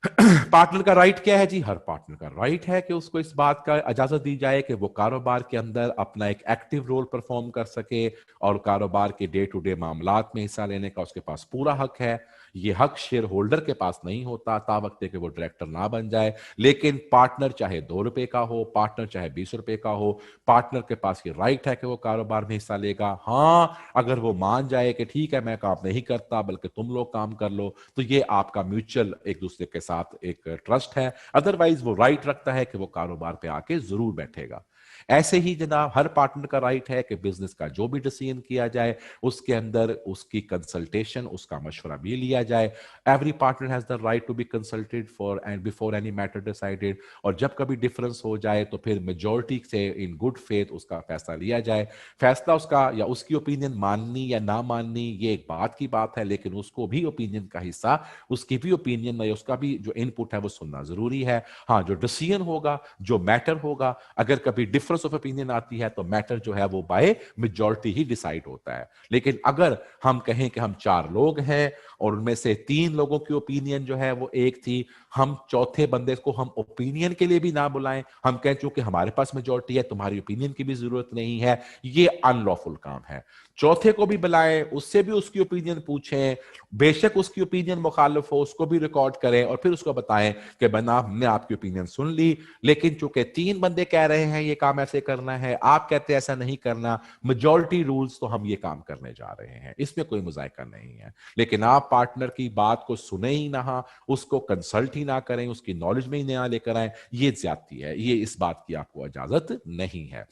Speaker 1: पार्टनर का राइट क्या है जी? हर पार्टनर का राइट है कि उसको इस बात का इजाजत दी जाए कि वो कारोबार के अंदर अपना एक एक्टिव रोल परफॉर्म कर सके, और कारोबार के डे टू डे मामलात में हिस्सा लेने का उसके पास पूरा हक है। ये हक शेयर होल्डर के पास नहीं होता तावक्त कि वो डायरेक्टर ना बन जाए। लेकिन पार्टनर चाहे ₹2 का हो, पार्टनर चाहे ₹20 का हो, पार्टनर के पास ये राइट है कि वो कारोबार में हिस्सा लेगा। हाँ, अगर वो मान जाए कि ठीक है मैं काम नहीं करता बल्कि तुम लोग काम कर लो, तो ये आपका म्यूचुअल एक दूसरे के साथ एक ट्रस्ट है। अदरवाइज वो राइट रखता है कि वो कारोबार पे आके जरूर बैठेगा। ऐसे ही जनाब हर पार्टनर का राइट है कि बिजनेस का जो भी डिसीजन किया जाए उसके अंदर उसकी कंसल्टेशन, उसका मशवरा भी लिया जाए। Every partner has the right to be consulted for and before any matter decided, और जब कभी डिफरेंस हो जाए तो फिर मेजोरिटी से इन गुड फेथ उसका फैसला लिया जाए। फैसला उसका या उसकी ओपिनियन माननी या ना माननी ये एक बात की बात है, लेकिन उसको भी ओपिनियन का हिस्सा, उसकी भी ओपिनियन या उसका भी जो इनपुट है वो सुनना जरूरी है। हाँ, जो डिसीजन होगा, जो मैटर होगा, अगर कभी डिफरेंस ऑफ ओपिनियन आती है तो मैटर जो है वो बाय मेजॉरिटी ही डिसाइड होता है। लेकिन अगर हम कहें कि हम 4 लोग हैं और उनमें से 3 लोगों की ओपिनियन जो है वो एक थी, हम चौथे बंदे को हम ओपिनियन के लिए भी ना बुलाएं, हम कहें चूंकि हमारे पास मेजॉरिटी है तुम्हारी ओपिनियन की भी जरूरत नहीं है, ये अनलॉफुल काम है। चौथे को भी बुलाएं, उससे भी उसकी ओपिनियन पूछें, बेशक उसकी ओपिनियन मुखालिफ हो उसको भी रिकॉर्ड करें और फिर उसको बताएं कि बना हमने आपकी ओपिनियन सुन ली, लेकिन चूंकि 3 बंदे कह रहे हैं ये काम ऐसे करना है, आप कहते हैं ऐसा नहीं करना, मेजॉरिटी रूल्स तो हम ये काम करने जा रहे हैं, इसमें कोई मुजायका नहीं है। लेकिन आप पार्टनर की बात को सुने ही ना, उसको कंसल्ट ही ना करें, उसकी नॉलेज में ही ना लेकर आए, ये ज्यादती है, ये इस बात की आपको इजाजत नहीं है।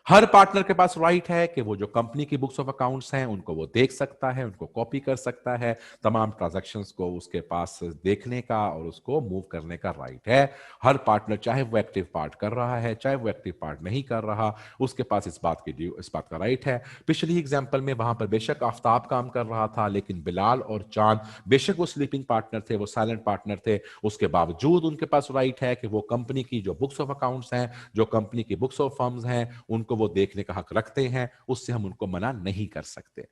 Speaker 1: हर पार्टनर के पास राइट है कि वो जो कंपनी की बुक्स ऑफ अकाउंट्स हैं उनको वो देख सकता है, उनको कॉपी कर सकता है, तमाम ट्रांजैक्शंस को उसके पास देखने का और उसको मूव करने का राइट है। हर पार्टनर चाहे वो एक्टिव पार्ट कर रहा है चाहे वो एक्टिव पार्ट नहीं कर रहा, उसके पास इस बात का राइट है। पिछली एग्जाम्पल में वहां पर बेशक आफ्ताब काम कर रहा था, लेकिन बिलाल और चांद बेशक वो स्लीपिंग पार्टनर थे, वो साइलेंट पार्टनर थे, उसके बावजूद उनके पास राइट है कि वो कंपनी की जो बुक्स ऑफ अकाउंट्स हैं, जो कंपनी की बुक्स ऑफ फर्म्स हैं, उनको वो देखने का हक रखते हैं, उससे हम उनको मना नहीं कर सकते।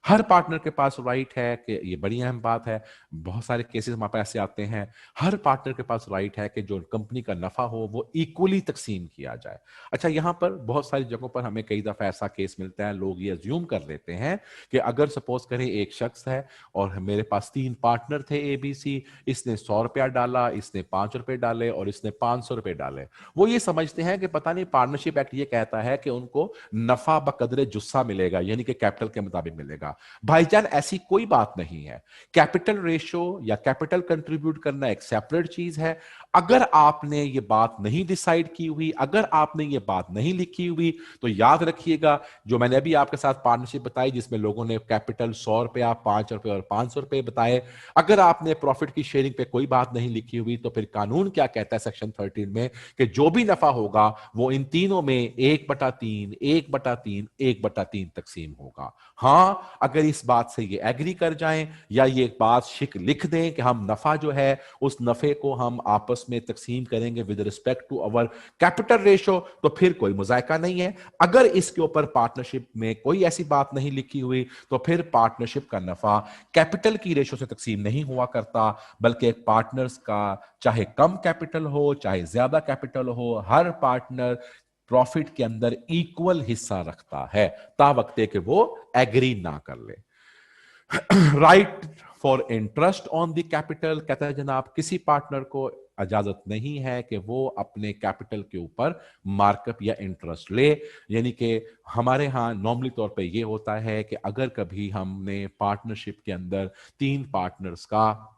Speaker 1: हर पार्टनर के पास राइट है कि ये बड़ी अहम बात है, बहुत सारे केसेस हमारे पास ऐसे आते हैं, हर पार्टनर के पास राइट है कि जो कंपनी का नफा हो वो इक्वली तकसीम किया जाए। अच्छा, यहां पर बहुत सारी जगहों पर हमें कई दफा ऐसा केस मिलता है, लोग ये अज्यूम कर लेते हैं कि अगर सपोज करें एक शख्स है और मेरे पास 3 पार्टनर थे ABC, इसने 100 रुपया डाला, इसने 5 रुपए डाले और इसने 500 रुपए डाले, वो ये समझते हैं कि पता नहीं पार्टनरशिप एक्ट ये कहता है कि उनको नफा बकदरे जुस्सा मिलेगा, यानी कि कैपिटल के मुताबिक मिलेगा। भाईजान ऐसी कोई बात नहीं है। कैपिटल रेशो या कैपिटल कंट्रीब्यूट करना एक सेपरेट चीज है। अगर आपने ये बात नहीं डिसाइड की हुई, अगर आपने ये बात नहीं लिखी हुई, तो याद रखिएगा जो मैंने अभी आपके साथ पार्टनरशिप बताई जिसमें लोगों ने कैपिटल 100 रुपया, 5 रुपए और 500 रुपए बताए, अगर आपने प्रॉफिट की शेयरिंग पे कोई बात नहीं लिखी हुई तो फिर कानून क्या कहता है सेक्शन 13 में कि जो भी नफा होगा वो इन तीनों में 1/3, 1/3, 1/3 तकसीम होगा। हां, अगर इस बात से ये एग्री कर जाएं या ये बात शिक लिख दें कि हम नफा जो है उस नफे को हम आपस में तकसीम करेंगे with respect to our capital ratio, तो फिर कोई मुजायका नहीं है। अगर इसके ऊपर पार्टनरशिप में कोई ऐसी बात नहीं लिखी हुई तो फिर पार्टनरशिप का नफा कैपिटल की रेशो से तकसीम नहीं हुआ करता, बल्कि पार्टनर्स का चाहे कम कैपिटल हो चाहे ज्यादा कैपिटल हो, हर पार्टनर प्रॉफिट के अंदर इक्वल हिस्सा रखता है, तावक्ते कि वो एग्री ना कर ले। Right for interest on the capital, कहता है जनाब किसी पार्टनर को इजाजत नहीं है कि वो अपने कैपिटल के ऊपर मार्कअप या इंटरेस्ट ले। यानी कि हमारे यहां नॉर्मली तौर पे ये होता है कि अगर कभी हमने पार्टनरशिप के अंदर 3 पार्टनर्स का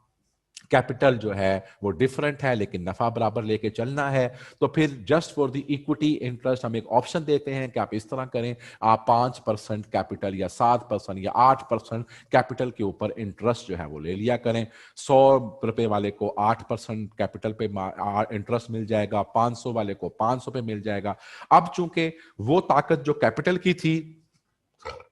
Speaker 1: कैपिटल जो है वो डिफरेंट है लेकिन नफा बराबर लेके चलना है, तो फिर just for the equity interest हम एक ऑप्शन देते हैं कि आप इस तरह करें, आप 5% कैपिटल या 7% या 8% कैपिटल के ऊपर इंटरेस्ट जो है वो ले लिया करें। 100 रुपए वाले को 8% कैपिटल पे इंटरेस्ट मिल जाएगा, 500 वाले को 500 पे मिल जाएगा। अब चूंकि वो ताकत जो कैपिटल की थी,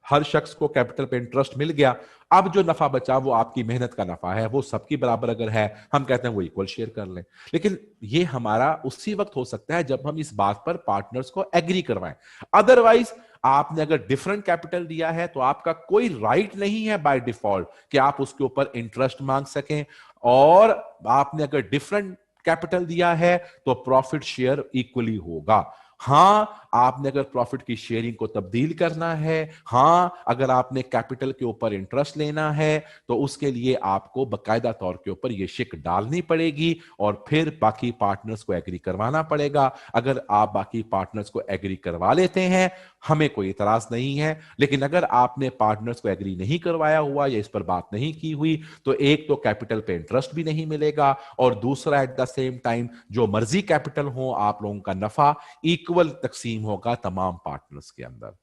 Speaker 1: हर शख्स को कैपिटल पे इंटरेस्ट मिल गया, अब जो नफा बचा वो आपकी मेहनत का नफा है, वो सबकी बराबर अगर है हम कहते हैं वो इक्वल शेयर कर लें। लेकिन ये हमारा उसी वक्त हो सकता है जब हम इस बात पर पार्टनर्स को एग्री करवाएं। अदरवाइज आपने अगर डिफरेंट कैपिटल दिया है तो आपका कोई राइट नहीं है बाय डिफॉल्ट कि आप उसके ऊपर इंटरेस्ट मांग सकें, और आपने अगर डिफरेंट कैपिटल दिया है तो प्रॉफिट शेयर इक्वली होगा। हां, आपने अगर प्रॉफिट की शेयरिंग को तब्दील करना है, हां अगर आपने कैपिटल के ऊपर इंटरेस्ट लेना है तो उसके लिए आपको बकायदा तौर के ऊपर यह शिक डालनी पड़ेगी और फिर बाकी पार्टनर्स को एग्री करवाना पड़ेगा। अगर आप बाकी पार्टनर्स को एग्री करवा लेते हैं हमें कोई इतराज नहीं है, लेकिन अगर आपने पार्टनर्स को एग्री नहीं करवाया हुआ या इस पर बात नहीं की हुई तो एक तो कैपिटल पे इंटरेस्ट भी नहीं मिलेगा और दूसरा एट द सेम टाइम जो मर्जी कैपिटल हो आप लोगों का नफा इक्वल इक्वल तकसीम होगा तमाम पार्टनर्स के अंदर।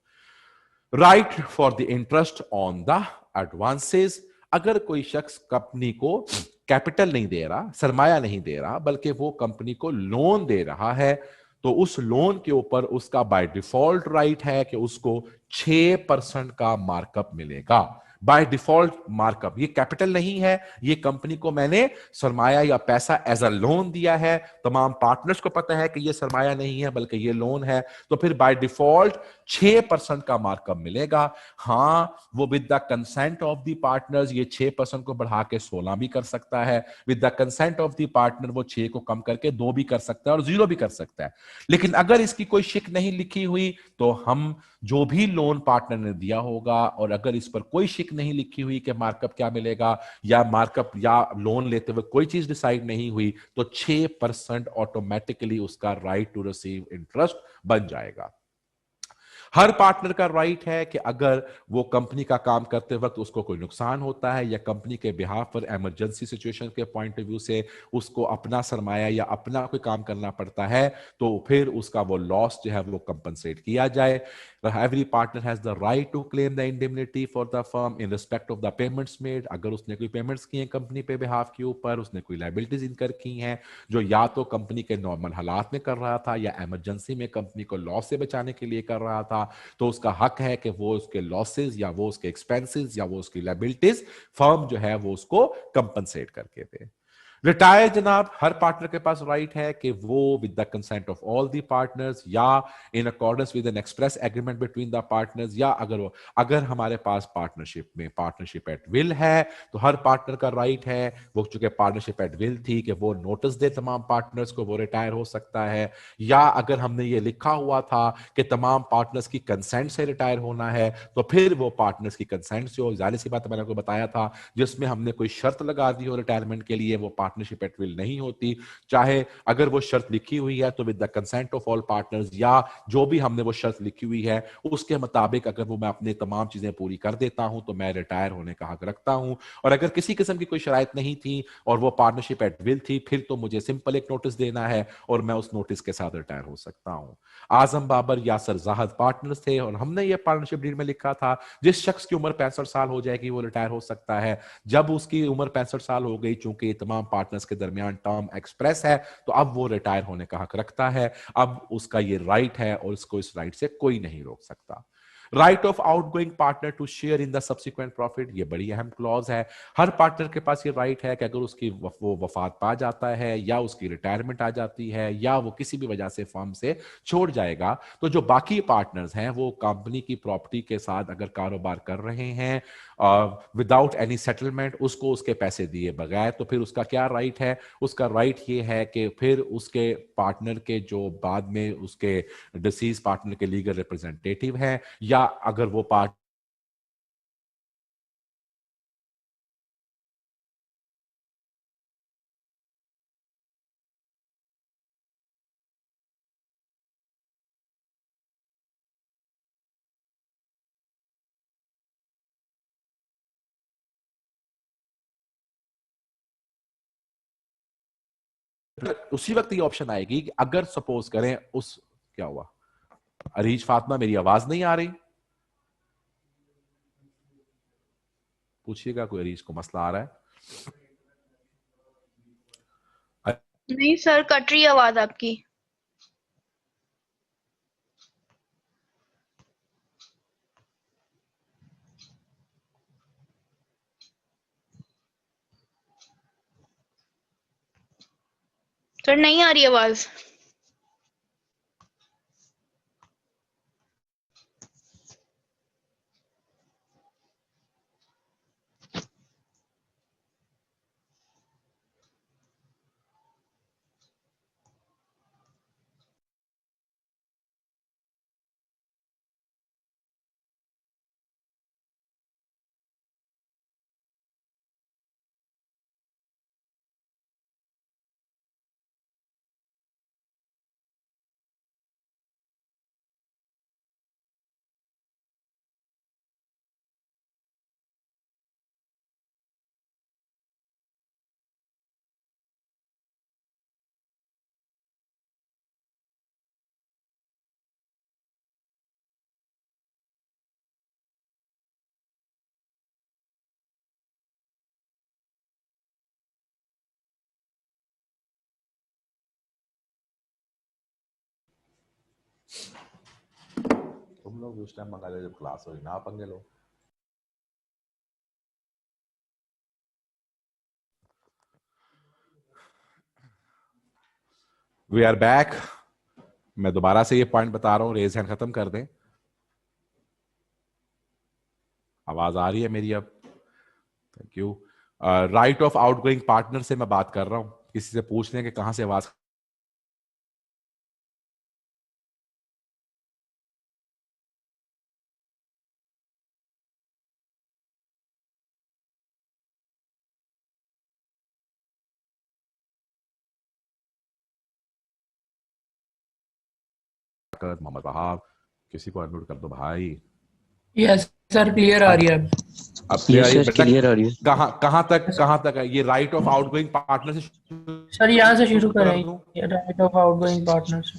Speaker 1: Right for the interest on the advances, अगर कोई शख्स कंपनी को कैपिटल नहीं दे रहा, सरमाया नहीं दे रहा, बल्कि वो कंपनी को लोन दे रहा है, तो उस लोन के ऊपर उसका बाय डिफॉल्ट राइट है कि उसको 6% का मार्कअप मिलेगा। बाय डिफॉल्ट मार्कअप, ये कैपिटल नहीं है, ये कंपनी को मैंने सरमाया या पैसा एज अ लोन दिया है, तमाम पार्टनर्स को पता है कि ये सरमाया नहीं है बल्कि ये लोन है, तो फिर बाय डिफॉल्ट 6% का मार्कअप मिलेगा। हां, वो with the consent of the partners ये 6% को बढ़ा के 16 भी कर सकता है, with the consent of the partner वो 6 को कम करके 2 भी कर सकता है और 0 भी कर सकता है। लेकिन अगर इसकी कोई शिक नहीं लिखी हुई तो हम जो भी लोन पार्टनर ने दिया होगा, और अगर इस पर कोई शिक नहीं लिखी हुई कि मार्कअप क्या मिलेगा, या मार्कअप या लोन लेते हुए कोई चीज डिसाइड नहीं हुई, तो 6% ऑटोमेटिकली उसका राइट टू रिसीव इंटरेस्ट बन जाएगा। हर पार्टनर का राइट है कि अगर वो कंपनी का काम करते वक्त उसको कोई नुकसान होता है या कंपनी के बिहाफ पर इमरजेंसी सिचुएशन के पॉइंट ऑफ व्यू से उसको अपना सरमाया या अपना कोई काम करना पड़ता है, तो फिर उसका वो लॉस जो है वो कंपनसेट किया जाए। Every partner has the right to claim the indemnity for the firm in respect of the payments made. अगर उसने कोई पेमेंट्स की हैं कंपनी पे बिहाफ के ऊपर, उसने कोई लाइबिलिटीज इनकर की हैं जो या तो कंपनी के नॉर्मल हालात में कर रहा था या इमरजेंसी में कंपनी को लॉस से बचाने के लिए कर रहा था, तो उसका हक है कि वो उसके लॉसेस या वो उसके एक्सपेंसेस या वो उसकी लायबिलिटीज फर्म जो है वो उसको कंपनसेट करके दे। रिटायर जनाब, हर पार्टनर के पास राइट है कि वो with the consent of all the partners या in accordance with an express agreement between the partners, या अगर हमारे पास पार्टनरशिप में पार्टनरशिप एट विल है तो हर पार्टनर का राइट है, वो चूंकि पार्टनरशिप एट विल थी, कि वो नोटिस दे तमाम पार्टनर्स को, वो रिटायर हो सकता है। या अगर हमने ये लिखा हुआ था कि तमाम पार्टनर्स की कंसेंट से रिटायर होना है, तो फिर वो पार्टनर्स की कंसेंट से हो। जाहिर सी बात मैंने आपको बताया था, जिसमें हमने कोई शर्त लगा दी हो रिटायरमेंट के लिए, वो पार्टनरशिप एट विल नहीं होती। चाहे अगर वो शर्त लिखी हुई है तो with the consent of all partners, या जो भी हमने वो शर्त लिखी हुई है उसके मुताबिक अगर वो मैं अपनी तमाम चीजें पूरी कर देता हूं तो मैं रिटायर होने का हक रखता हूं। और अगर किसी किस्म की कोई शराइत नहीं थी और वो पार्टनरशिप एट विल थी, फिर तो मुझे सिंपल एक नोटिस देना है और मैं उस नोटिस के साथ रिटायर हो सकता हूं। आजम बाबर यासर जाहद पार्टनर्स थे और हमने ये पार्टनरशिप डीड में लिखा था जिस शख्स की उम्र 65 साल हो जाएगी वो रिटायर हो सकता है। जब उसकी उम्र 65 साल हो गई, चूंकि तमाम पार्टनर्स के दरमियान टर्म एक्सप्रेस है, तो अब वो रिटायर होने का हक रखता है। अब उसका ये राइट है और उसको इस राइट से कोई नहीं रोक सकता। Right of outgoing partner to share in the subsequent profit, ये बड़ी अहम क्लॉज है। हर पार्टनर के पास ये राइट है कि अगर उसकी वो वफात पा जाता है या उसकी रिटायरमेंट आ जाती है या वो किसी भी वजह से फर्म से छोड़ जाएगा, तो जो बाकी पार्टनर्स हैं वो कंपनी की प्रॉपर्टी के साथ अगर कारोबार कर रहे हैं विदाउट एनी सेटलमेंट, उसको उसके पैसे दिए बगैर, तो फिर उसका क्या राइट है? उसका राइट ये है कि फिर उसके पार्टनर के जो बाद में उसके डिसीज पार्टनर के लीगल रिप्रेजेंटेटिव हैं, या अगर वो पार्ट उसी वक्त ये ऑप्शन आएगी कि अगर सपोज करें उस क्या हुआ? अरीज फातिमा, मेरी आवाज नहीं आ रही? पूछिएगा, कोई अरीज को मसला आ रहा है?
Speaker 2: नहीं सर, कट रही है आवाज आपकी। सर नहीं आ रही आवाज।
Speaker 1: तुम लोग उस टाइम मंगा ले जब क्लास हो ना पंगे लो। We are back. मैं दोबारा से ये पॉइंट बता रहा हूं, रेज हैंड खत्म कर दें। आवाज आ रही है मेरी अब? Thank you. Right of outgoing partner से मैं बात कर रहा हूं। किसी से पूछ लें कि कहां से आवाज कर। मोहम्मद वहाब, किसी को अनम्यूट कर दो भाई।
Speaker 3: यस सर, क्लियर आ रही है अब।
Speaker 1: अब क्लियर आ रही है
Speaker 4: यस सर,
Speaker 1: बेटा?
Speaker 4: क्लियर आ रही है।
Speaker 1: कहां तक है ये राइट ऑफ आउटगोइंग पार्टनर से
Speaker 3: सर यहाँ से शुरू
Speaker 1: कर
Speaker 3: करें,
Speaker 1: दूं?
Speaker 3: Right of outgoing partners.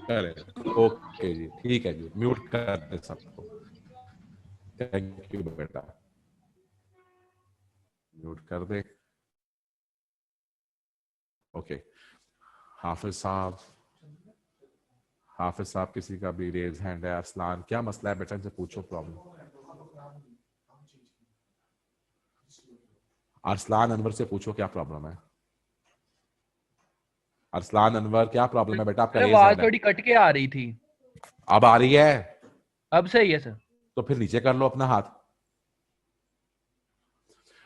Speaker 1: चले, ओके जी, ठीक है जी, म्यूट कर दे सबको। थैंक यू बेटा, म्यूट कर दे। ओके। हाफिज साहब, हाफिज साहब किसी का भी रेज हैंड है? अरसलान, क्या मसला है बेटा, इनसे पूछो प्रॉब्लम। अरसलान अनवर से पूछो क्या प्रॉब्लम है। अरसलान अनवर, क्या प्रॉब्लम है बेटा? आपका
Speaker 5: अरे
Speaker 1: रेज
Speaker 5: आवाज
Speaker 1: हैंड है।
Speaker 5: थोड़ी कट के आ रही थी।
Speaker 1: अब आ रही है?
Speaker 5: अब सही है सर।
Speaker 1: तो फिर नीचे कर लो अपना हाथ।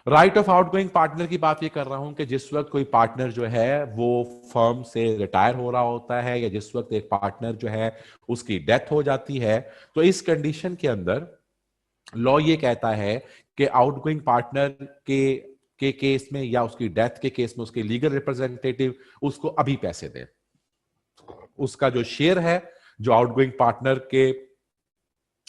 Speaker 1: राइट ऑफ आउटगोइंग पार्टनर की बात ये कर रहा हूं कि जिस वक्त कोई पार्टनर जो है वो फर्म से रिटायर हो रहा होता है, या जिस वक्त एक पार्टनर जो है उसकी डेथ हो जाती है, तो इस कंडीशन के अंदर लॉ ये कहता है कि आउटगोइंग पार्टनर के केस में या उसकी डेथ के केस में उसके लीगल रिप्रेजेंटेटिव उसको अभी पैसे दे। उसका जो शेयर है, जो आउटगोइंग पार्टनर के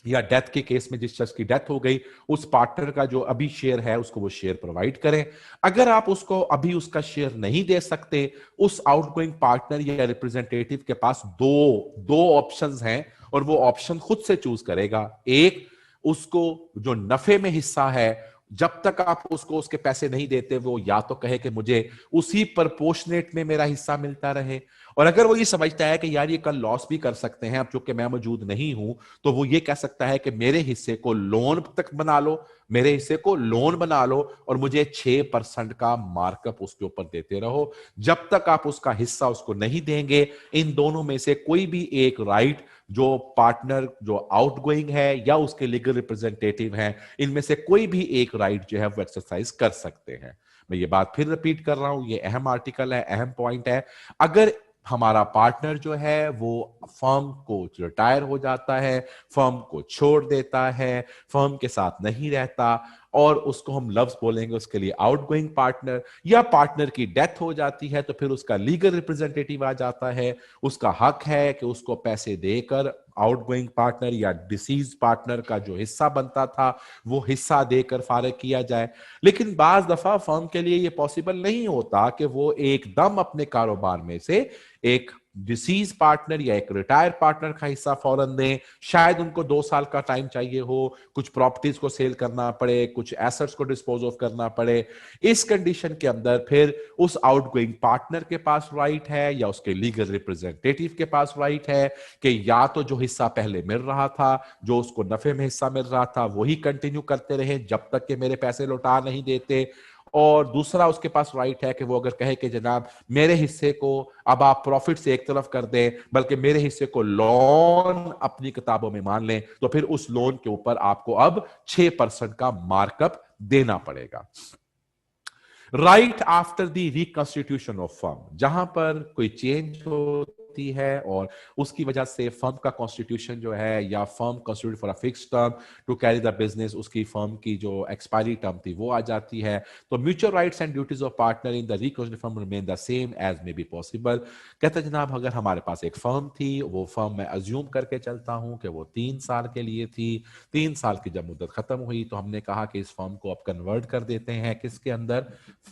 Speaker 1: या डेथ के केस में जिस शख्स की डेथ हो गई, उस पार्टनर का जो अभी शेयर है उसको वो शेयर प्रोवाइड करें। अगर आप उसको अभी उसका शेयर नहीं दे सकते, उस आउटगोइंग पार्टनर या रिप्रेजेंटेटिव के पास दो दो ऑप्शंस हैं, और वो ऑप्शन खुद से चूज करेगा। एक, उसको जो नफे में हिस्सा है, जब तक आप उसको उसके पैसे नहीं देते, वो या तो कहे कि मुझे उसी प्रपोर्शनेट में मेरा हिस्सा मिलता रहे, और अगर वो ये समझता है कि यार ये कल लॉस भी कर सकते हैं, अब चूंकि मैं मौजूद नहीं हूं, तो वो ये कह सकता है कि मेरे हिस्से को लोन तक बना लो, मेरे हिस्से को लोन बना लो, और मुझे 6% का मार्कअप उसके ऊपर देते रहो। जब तक आप उसका हिस्सा उसको नहीं देंगे, इन दोनों में से कोई भी एक राइट जो पार्टनर जो आउटगोइंग है या उसके लीगल रिप्रेजेंटेटिव हैं, इनमें से कोई भी एक राइट जो है वो एक्सरसाइज कर सकते हैं। मैं ये बात फिर रिपीट कर रहा हूं, ये अहम आर्टिकल है, अहम पॉइंट है। अगर हमारा पार्टनर जो है वो फर्म को रिटायर हो जाता है, फर्म को छोड़ देता है, फर्म के साथ नहीं रहता, और उसको हम लफ्ज बोलेंगे उसके लिए आउटगोइंग पार्टनर, या पार्टनर की डेथ हो जाती है, तो फिर उसका लीगल रिप्रेजेंटेटिव आ जाता है। उसका हक है कि उसको पैसे देकर आउटगोइंग पार्टनर या डिसीज पार्टनर का जो हिस्सा बनता था वो हिस्सा देकर फारिग किया जाए। लेकिन बाज दफा फर्म के लिए ये पॉसिबल नहीं होता कि वो एकदम अपने कारोबार में से एक डिसीज पार्टनर या एक रिटायर पार्टनर का हिस्सा फौरन दें। शायद उनको 2 साल का टाइम चाहिए हो, कुछ प्रॉपर्टीज को सेल करना पड़े, कुछ एसेट्स को डिस्पोज ऑफ करना पड़े। इस कंडीशन के अंदर फिर उस आउटगोइंग पार्टनर के पास राइट है या उसके लीगल रिप्रेजेंटेटिव के पास राइट है कि या तो जो हिस्सा पहले मिल रहा था, जो उसको नफे में हिस्सा मिल रहा था, वही कंटिन्यू करते रहे जब तक कि मेरे पैसे लौटा नहीं देते, और दूसरा उसके पास राइट है कि वो अगर कहे कि जनाब मेरे हिस्से को अब आप प्रॉफिट से एक तरफ कर दें, बल्कि मेरे हिस्से को लोन अपनी किताबों में मान लें, तो फिर उस लोन के ऊपर आपको अब 6% का मार्कअप देना पड़ेगा। Right after the reconstitution of firm, जहां पर कोई चेंज होती है और उसकी वजह से फर्म का कॉन्स्टिट्यूशन जो है, या firm constitute for a fix term to carry the business, उसकी फर्म की जो एक्सपायरी टर्म थी वो आ जाती है, तो mutual rights and duties of partner in the reconstituted firm remain the same as may be possible. कहते हैं जनाब अगर हमारे पास एक फर्म थी, वो फर्म मैं अज्यूम करके चलता हूं कि वो 3 साल के लिए थी, 3 साल की जब मुद्दत खत्म हुई तो हमने कहा कि इस फर्म को अब कन्वर्ट कर देते हैं किसके अंदर,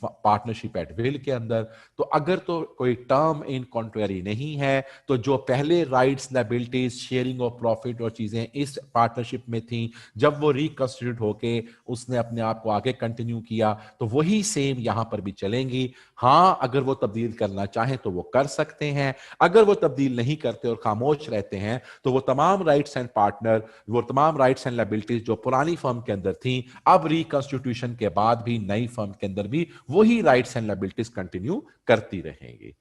Speaker 1: पार्टनरशिप एट विल के अंदर। तो अगर तो कोई टर्म इन कॉन्ट्रेरी नहीं है, है तो जो पहले rights, liabilities, sharing of profit और चीजें इस पार्टनरशिप में थी, जब वो रिकंस्टिट्यूट होके उसने अपने आप को आगे कंटिन्यू किया तो वही सेम यहां पर भी चलेंगी। हाँ, अगर वो तब्दील करना चाहें तो वो कर सकते हैं, अगर वो तब्दील नहीं करते और खामोश रहते हैं तो वो तमाम राइट्स एंड पार्टनर, वो तमाम राइट्स एंड लायबिलिटीज जो पुरानी फर्म के अंदर थी, अब रिकंस्टिट्यूशन के बाद भी नई फर्म के अंदर भी वही राइट्स एंड लायबिलिटीज कंटिन्यू करती रहेंगी।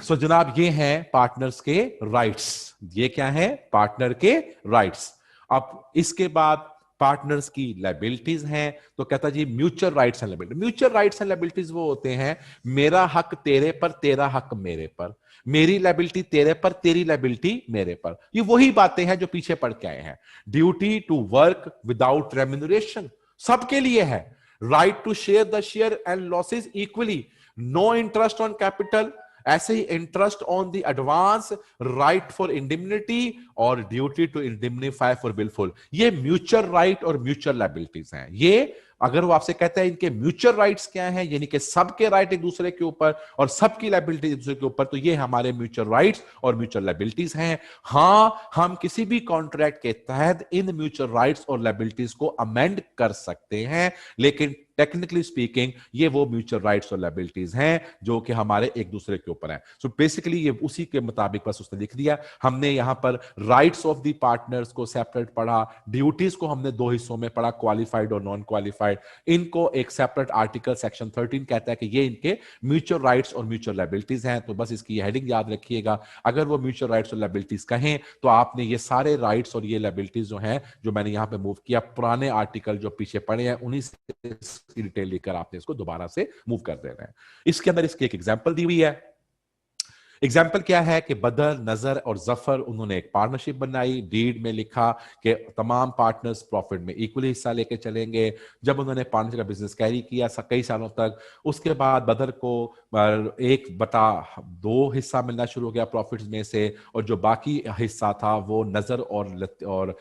Speaker 1: सो जनाब, ये हैं पार्टनर्स के राइट्स। ये क्या है? पार्टनर के राइट्स। अब इसके बाद पार्टनर्स की लायबिलिटीज हैं, तो कहता जी mutual rights and liability. Mutual rights and liabilities वो होते हैं, मेरा हक तेरे पर, तेरा हक मेरे पर, मेरी लायबिलिटी तेरे पर, तेरी लायबिलिटी मेरे पर। ये वही बातें हैं जो पीछे पढ़ के आए हैं। Duty to work without remuneration सबके लिए है। Right to share the share and losses equally, no interest on capital, ऐसे ही interest on the advance, right for indemnity और duty to indemnify for wilful. ये म्यूचुअल राइट और mutual liabilities हैं। ये अगर वो आपसे कहता है इनके म्यूचुअल राइट्स क्या हैं, यानी कि सबके राइट एक दूसरे के ऊपर और सबकी लायबिलिटी एक दूसरे के ऊपर, तो ये हमारे म्यूचुअल राइट्स और म्यूचुअल लायबिलिटीज हैं। हां, हम किसी भी कॉन्ट्रैक्ट के तहत इन म्यूचुअल राइट्स और लायबिलिटीज को अमेंड कर सकते हैं, लेकिन टेक्निकली स्पीकिंग ये वो म्यूचुअल राइट्स और लायबिलिटीज हैं जो कि हमारे एक दूसरे के ऊपर हैं। सो बेसिकली ये उसी के मुताबिक बस उसने लिख दिया। हमने यहां पर राइट्स ऑफ द पार्टनर्स को सेपरेट पढ़ा, ड्यूटीज को हमने दो हिस्सों में पढ़ा, क्वालिफाइड और नॉन क्वालिफाइड। इनको एक सेपरेट आर्टिकल सेक्शन 13 कहता है कि ये इनके म्यूचुअल राइट्स और म्यूचुअल लायबिलिटीज हैं। तो बस इसकी हेडिंग याद रखिएगा। अगर वो म्यूचुअल राइट्स और लायबिलिटीज कहें तो आपने ये सारे राइट्स और ये लायबिलिटीज जो हैं, जो मैंने यहां पे मूव किया, पुराने आर्टिकल जो पीछे पड़े हैं उन्हीं से डिटेल लेकर आपने इसको दोबारा से मूव कर देना है। इसके अंदर इसकी एक एग्जांपल दी हुई है। एग्जाम्पल क्या है कि बदर, नजर और जफर उन्होंने एक पार्टनरशिप बनाई, डीड में लिखा कि तमाम पार्टनर्स प्रॉफिट में इक्वली हिस्सा लेके चलेंगे। जब उन्होंने पार्टनरशिप का बिजनेस कैरी किया कई सालों तक, उसके बाद बदर को 1/2 हिस्सा मिलना शुरू हो गया प्रॉफिट्स में से, और जो बाकी हिस्सा था वो नजर और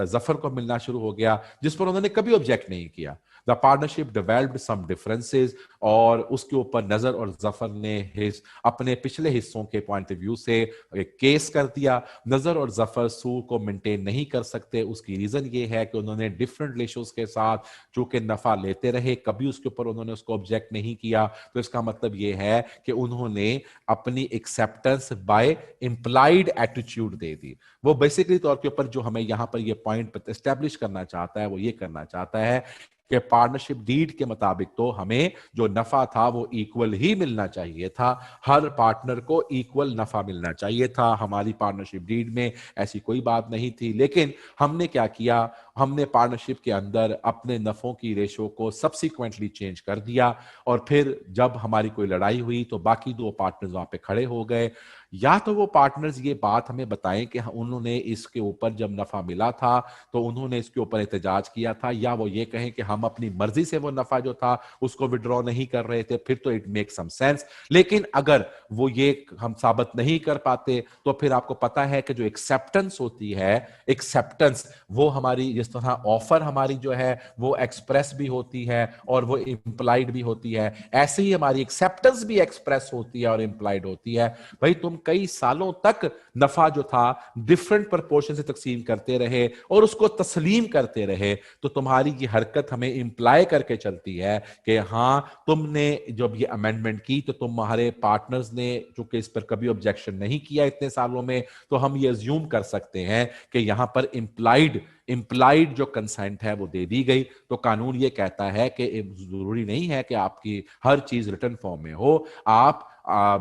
Speaker 1: जफर को मिलना शुरू हो गया, जिस पर उन्होंने कभी ऑब्जेक्ट नहीं किया। The partnership developed some differences, और उसके ऊपर नजर और जफर ने अपने पिछले हिस्सों के पॉइंट ऑफ व्यू से एक केस कर दिया। नजर और जफर सूद को मेंटेन नहीं कर सकते। उसकी रीजन ये है कि उन्होंने डिफरेंट रेशोज के साथ चूंकि नफा लेते रहे, कभी उसके ऊपर उन्होंने उसको ऑब्जेक्ट नहीं किया। तो इसका मतलब ये है कि उन्होंने अपनी एक्सेप्टेंस बाय इंप्लाइड एटीट्यूड दे दी। वो बेसिकली तौर के ऊपर जो हमें यहां पर ये पॉइंट एस्टेब्लिश करना चाहता है वो ये करना चाहता है कि पार्टनरशिप डीड के मुताबिक तो हमें जो नफा था वो इक्वल ही मिलना चाहिए था, हर पार्टनर को इक्वल नफा मिलना चाहिए था। हमारी पार्टनरशिप डीड में ऐसी कोई बात नहीं थी, लेकिन हमने क्या किया, हमने पार्टनरशिप के अंदर अपने नफों की रेशो को सब्सिक्वेंटली चेंज कर दिया, और फिर जब हमारी कोई लड़ाई हुई तो बाकी 2 पार्टनर्स वहां पे खड़े हो गए। या तो वो पार्टनर्स ये बात हमें बताएं कि उन्होंने इसके ऊपर जब नफा मिला था तो उन्होंने इसके ऊपर एहतजाज किया था, या वो ये कहें कि हम अपनी मर्जी से वो नफा जो था उसको विड्रॉ नहीं कर रहे थे, फिर तो इट मेक सम सेंस। लेकिन अगर वो ये हम साबित नहीं कर पाते तो फिर आपको पता है कि जो एक्सेप्टेंस होती है, एक्सेप्टेंस वो हमारी, जिस तरह ऑफर हमारी जो है वो एक्सप्रेस भी होती है और वो इंप्लाइड भी होती है, ऐसे ही हमारी एक्सेप्टेंस भी एक्सप्रेस होती है और इंप्लाइड होती है। भाई तुम कई सालों तक नफा जो था डिफरेंट प्रोपोर्शन से तकसीम करते रहे और उसको तस्लीम करते रहे, तो तुम्हारी ये हरकत हमें इंप्लाई करके चलती है कि हां, तुमने जब ये अमेंडमेंट की तो तुम्हारे पार्टनर्स ने चूंकि इस पर कभी ऑब्जेक्शन नहीं किया इतने सालों में, तो हम ये अज्यूम कर सकते हैं कि यहां पर इंप्लाइड जो कंसेंट है वो दे दी गई। तो कानून ये कहता है कि जरूरी नहीं है कि आपकी हर चीज रिटर्न फॉर्म में हो। आप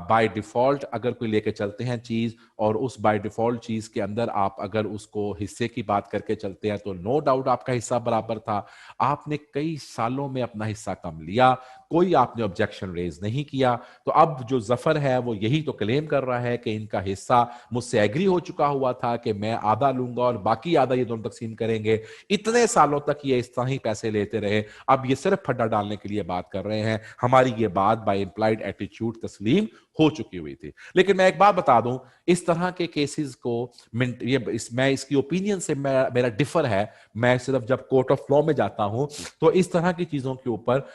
Speaker 1: बाय डिफॉल्ट अगर कोई लेके चलते हैं चीज, और उस बाय डिफॉल्ट चीज के अंदर आप अगर उसको हिस्से की बात करके चलते हैं तो नो डाउट आपका हिस्सा बराबर था। आपने कई सालों में अपना हिस्सा कम लिया, कोई आपने ऑब्जेक्शन रेज नहीं किया। तो अब जो जफर है वो यही तो क्लेम कर रहा है कि इनका हिस्सा मुझसे एग्री हो चुका हुआ था कि मैं आधा लूंगा और बाकी आधा ये दोनों तकसीम करेंगे। इतने सालों तक ये इस तरह ही पैसे लेते रहे, अब ये सिर्फ फड्डा डालने के लिए बात कर रहे हैं। हमारी ये बात बाय इंप्लाइड एटीट्यूड तस्लीम हो चुकी हुई थी। लेकिन मैं एक बात बता दूं, इस तरह के केसेस को मैं इसकी ओपिनियन से मेरा डिफर है। मैं सिर्फ जब कोर्ट ऑफ लॉ में जाता हूं तो इस तरह की चीजों के ऊपर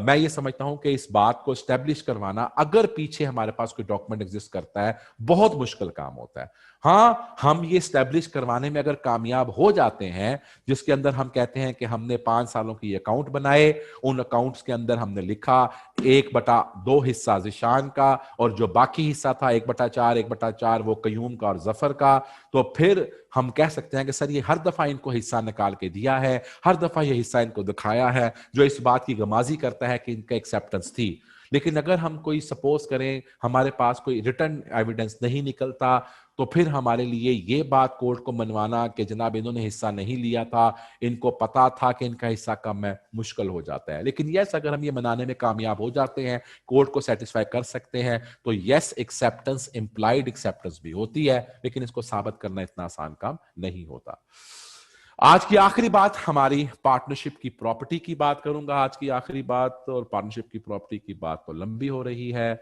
Speaker 1: मैं ये समझ समझता हूं कि इस बात को स्टैब्लिश करवाना, अगर पीछे हमारे पास कोई डॉक्यूमेंट एग्जिस्ट करता है, बहुत मुश्किल काम होता है। हाँ, हम ये स्टैब्लिश करवाने में अगर कामयाब हो जाते हैं, जिसके अंदर हम कहते हैं कि हमने 5 सालों की अकाउंट बनाए, उन अकाउंट्स के अंदर हमने लिखा 1/2 हिस्सा जिशान का, और जो बाकी हिस्सा था 1/4 वो कयूम का और जफर का, तो फिर हम कह सकते हैं कि सर ये हर दफा इनको हिस्सा निकाल के दिया है, हर दफा ये हिस्सा इनको दिखाया है, जो इस बात की गमाजी करता है कि इनका एक्सेप्टेंस थी। लेकिन अगर हम कोई सपोज करें हमारे पास कोई रिटर्न एविडेंस नहीं निकलता, तो फिर हमारे लिए ये बात कोर्ट को मनवाना कि जनाब इन्होंने हिस्सा नहीं लिया था, इनको पता था कि इनका हिस्सा कम है, मुश्किल हो जाता है। लेकिन यस, अगर हम ये मनाने में कामयाब हो जाते हैं, कोर्ट को सेटिस्फाई कर सकते हैं, तो यस, एक्सेप्टेंस, इंप्लाइड एक्सेप्टेंस भी होती है, लेकिन इसको साबित करना इतना आसान काम नहीं होता। आज की आखिरी बात, हमारी पार्टनरशिप की प्रॉपर्टी की बात करूंगा। आज की आखिरी बात, और पार्टनरशिप की प्रॉपर्टी की बात तो लंबी हो रही है,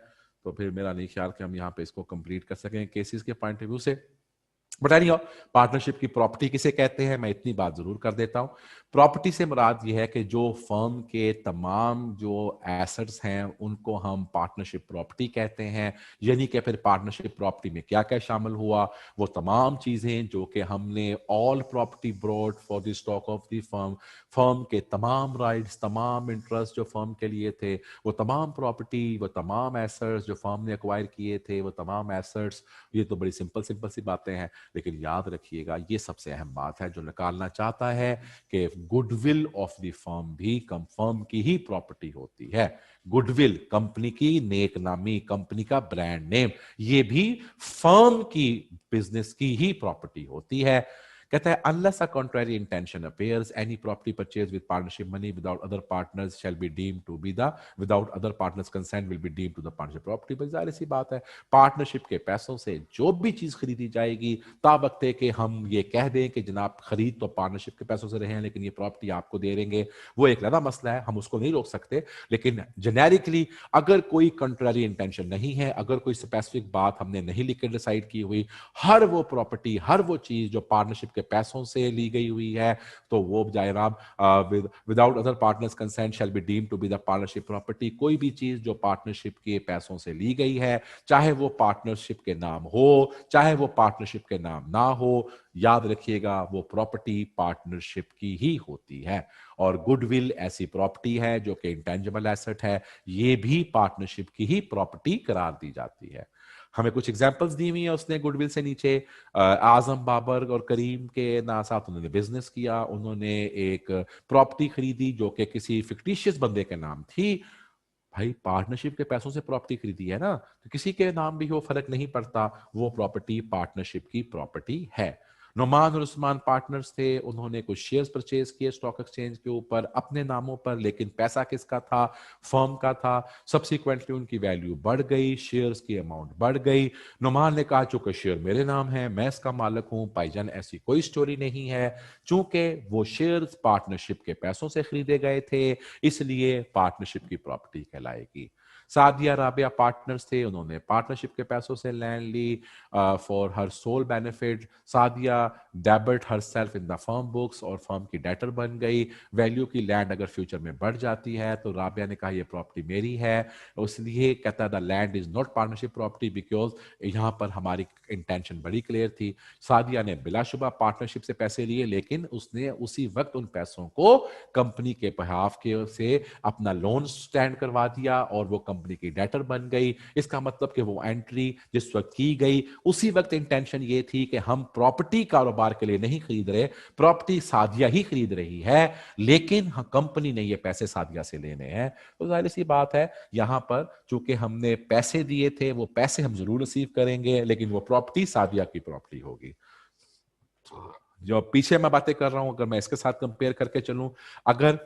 Speaker 1: तो फिर मेरा नहीं ख्याल कि हम यहाँ पे इसको कंप्लीट कर सकें केसेस के पॉइंट ऑफ व्यू से। बट एनीहाउ, पार्टनरशिप की प्रॉपर्टी किसे कहते हैं, मैं इतनी बात जरूर कर देता हूं। प्रॉपर्टी से मुराद यह है कि जो फर्म के तमाम जो एसेट्स हैं उनको हम पार्टनरशिप प्रॉपर्टी कहते हैं। यानी कि फिर पार्टनरशिप प्रॉपर्टी में क्या क्या शामिल हुआ, वो तमाम चीजें जो कि हमने all property brought for the stock of the firm, firm के तमाम राइट्स, तमाम इंटरेस्ट जो फर्म के लिए थे, वो तमाम प्रॉपर्टी, वो तमाम एसेट्स जो फर्म ने एक्वायर किए थे, वो तमाम एसेट्स, ये तो बड़ी सिंपल सिंपल सी बातें हैं। लेकिन याद रखिएगा, ये सबसे अहम बात है जो निकालना चाहता है कि गुडविल ऑफ द फर्म भी फर्म की ही प्रॉपर्टी होती है। गुडविल, कंपनी की नेक नामी, कंपनी का ब्रांड नेम, ये भी फर्म की, बिजनेस की ही प्रॉपर्टी होती है। कहता है unless a contrary intention appears, any property purchased with partnership money without other partners shall be deemed to be the, without other partners consent will be deemed to the partnership property। भाई जाहिर सी बात है, partnership के पैसों से जो भी चीज खरीदी जाएगी, ताबकते कि हम ये कह दें कि जनाब खरीद तो पार्टनरशिप के पैसों से रहे हैं, लेकिन ये प्रॉपर्टी आपको दे देंगे, वो एक अलग मसला है, हम उसको नहीं रोक सकते। लेकिन जेनेरिकली अगर कोई कंट्रारी इंटेंशन नहीं है, अगर कोई स्पेसिफिक बात हमने नहीं लिख के डिसाइड की हुई, हर वो प्रॉपर्टी, हर वो चीज जो पार्टनरशिप के पैसों से ली गई हुई है, तो वो जायराब without other partners consent shall be deemed to be the partnership property. कोई भी चीज जो पार्टनरशिप के पैसों से ली गई है, चाहे वो पार्टनरशिप के नाम हो, चाहे वो पार्टनरशिप के नाम ना हो, याद रखिएगा वो प्रॉपर्टी पार्टनरशिप की ही होती है। और गुडविल ऐसी प्रॉपर्टी है जो कि इंटेंजिबल एसेट है, ये भी पार्टनरशिप की ही प्रॉपर्टी करार दी जाती है। हमें कुछ एग्जांपल्स दी हुई है उसने गुडविल से नीचे। आजम, बाबर और करीम के ना साथ उन्होंने बिजनेस किया, उन्होंने एक प्रॉपर्टी खरीदी जो कि किसी फिक्टिशियस बंदे के नाम थी। भाई पार्टनरशिप के पैसों से प्रॉपर्टी खरीदी है ना, तो किसी के नाम भी हो फर्क नहीं पड़ता, वो प्रॉपर्टी पार्टनरशिप की प्रॉपर्टी है। नुमान और उस्मान पार्टनर्स थे, उन्होंने कुछ शेयर्स परचेज किए स्टॉक एक्सचेंज के ऊपर अपने नामों पर, लेकिन पैसा किसका था, फर्म का था। सब्सिक्वेंटली उनकी वैल्यू बढ़ गई, शेयर्स की अमाउंट बढ़ गई। नुमान ने कहा चूंकि शेयर मेरे नाम है, मैं इसका मालिक हूं। भाईजान ऐसी कोई स्टोरी नहीं है, चूंकि वो शेयर्स पार्टनरशिप के पैसों से खरीदे गए थे, इसलिए पार्टनरशिप की प्रॉपर्टी कहलाएगी। सादिया राबिया पार्टनर्स थे, उन्होंने पार्टनरशिप के पैसों से लैंड ली for her sole benefit. Sadia debit her self in the firm books और फर्म की डेटर बन गई। वैल्यू की लैंड अगर फ्यूचर में बढ़ जाती है तो राबिया ने कहा ये प्रॉपर्टी मेरी है, इसलिए कहता है the land is not partnership property, because यहाँ पर हमारी इंटेंशन बड़ी क्लियर थी। सादिया ने बिलाशुबा पार्टनरशिप से पैसे लिए, लेकिन उसने उसी वक्त उन पैसों को कंपनी के बहाफ के से अपना लोन स्टैंड करवा दिया और वो कंपनी की डेटर बन गई। इसका मतलब कि वो एंट्री जिस वक्त की गई, उसी वक्त इंटेंशन ये थी कि हम प्रॉपर्टी कारोबार के लिए नहीं खरीद रहे, प्रॉपर्टी सादिया ही खरीद रही है, लेकिन कंपनी ने ये पैसे सादिया से लेने हैं। तो जाहिर सी बात है, यहां पर चूंकि हमने पैसे दिए थे, वो पैसे हम जरूर रिसीव करेंगे, लेकिन वो प्रॉपर्टी सादिया की प्रॉपर्टी होगी। जो पीछे मैं बातें कर रहा हूं, अगर मैं इसके साथ कंपेयर करके चलूं, अगर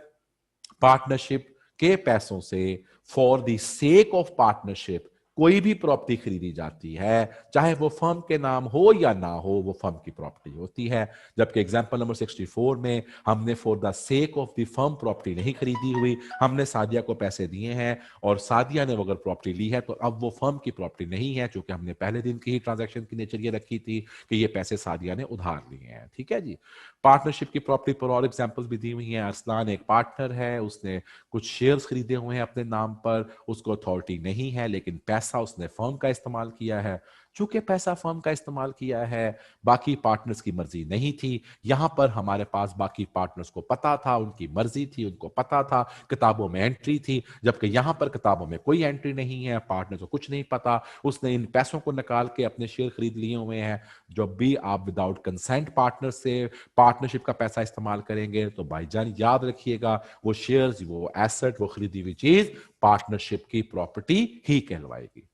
Speaker 1: पार्टनरशिप के पैसों से for the sake of partnership कोई भी प्रॉपर्टी खरीदी जाती है, चाहे वो फर्म के नाम हो या ना हो, वो फर्म की प्रॉपर्टी होती है। जबकि एग्जांपल नंबर 64 में हमने for the sake of the firm property नहीं खरीदी हुई, हमने सादिया को पैसे दिए हैं और सादिया ने अगर प्रॉपर्टी ली है तो अब वो फर्म की प्रॉपर्टी नहीं है, क्योंकि हमने पहले दिन की ही ट्रांजैक्शन की नेचर ये रखी थी कि ये पैसे सादिया ने उधार लिए हैं। ठीक है जी। पार्टनरशिप की प्रॉपर्टी पर और एग्जांपल्स भी दी हुई हैं। अरसलान एक पार्टनर है, उसने कुछ शेयर्स खरीदे हुए हैं अपने नाम पर, उसको अथॉरिटी नहीं है, लेकिन पैसा उसने फर्म का इस्तेमाल किया है। चूंकि पैसा फर्म का इस्तेमाल किया है, बाकी पार्टनर्स की मर्जी नहीं थी। यहां पर हमारे पास बाकी पार्टनर्स को पता था, उनकी मर्जी थी, उनको पता था, किताबों में एंट्री थी। जबकि यहां पर किताबों में कोई एंट्री नहीं है, पार्टनर को कुछ नहीं पता, उसने इन पैसों को निकाल के अपने शेयर खरीद लिए हुए हैं। जब भी आप विदाउट कंसेंट पार्टनर से पार्टनरशिप का पैसा इस्तेमाल करेंगे तो भाईजान याद रखिएगा, वो शेयर्स, वो एसेट, वो खरीदी हुई चीज पार्टनरशिप की प्रॉपर्टी ही कहलवाएगी।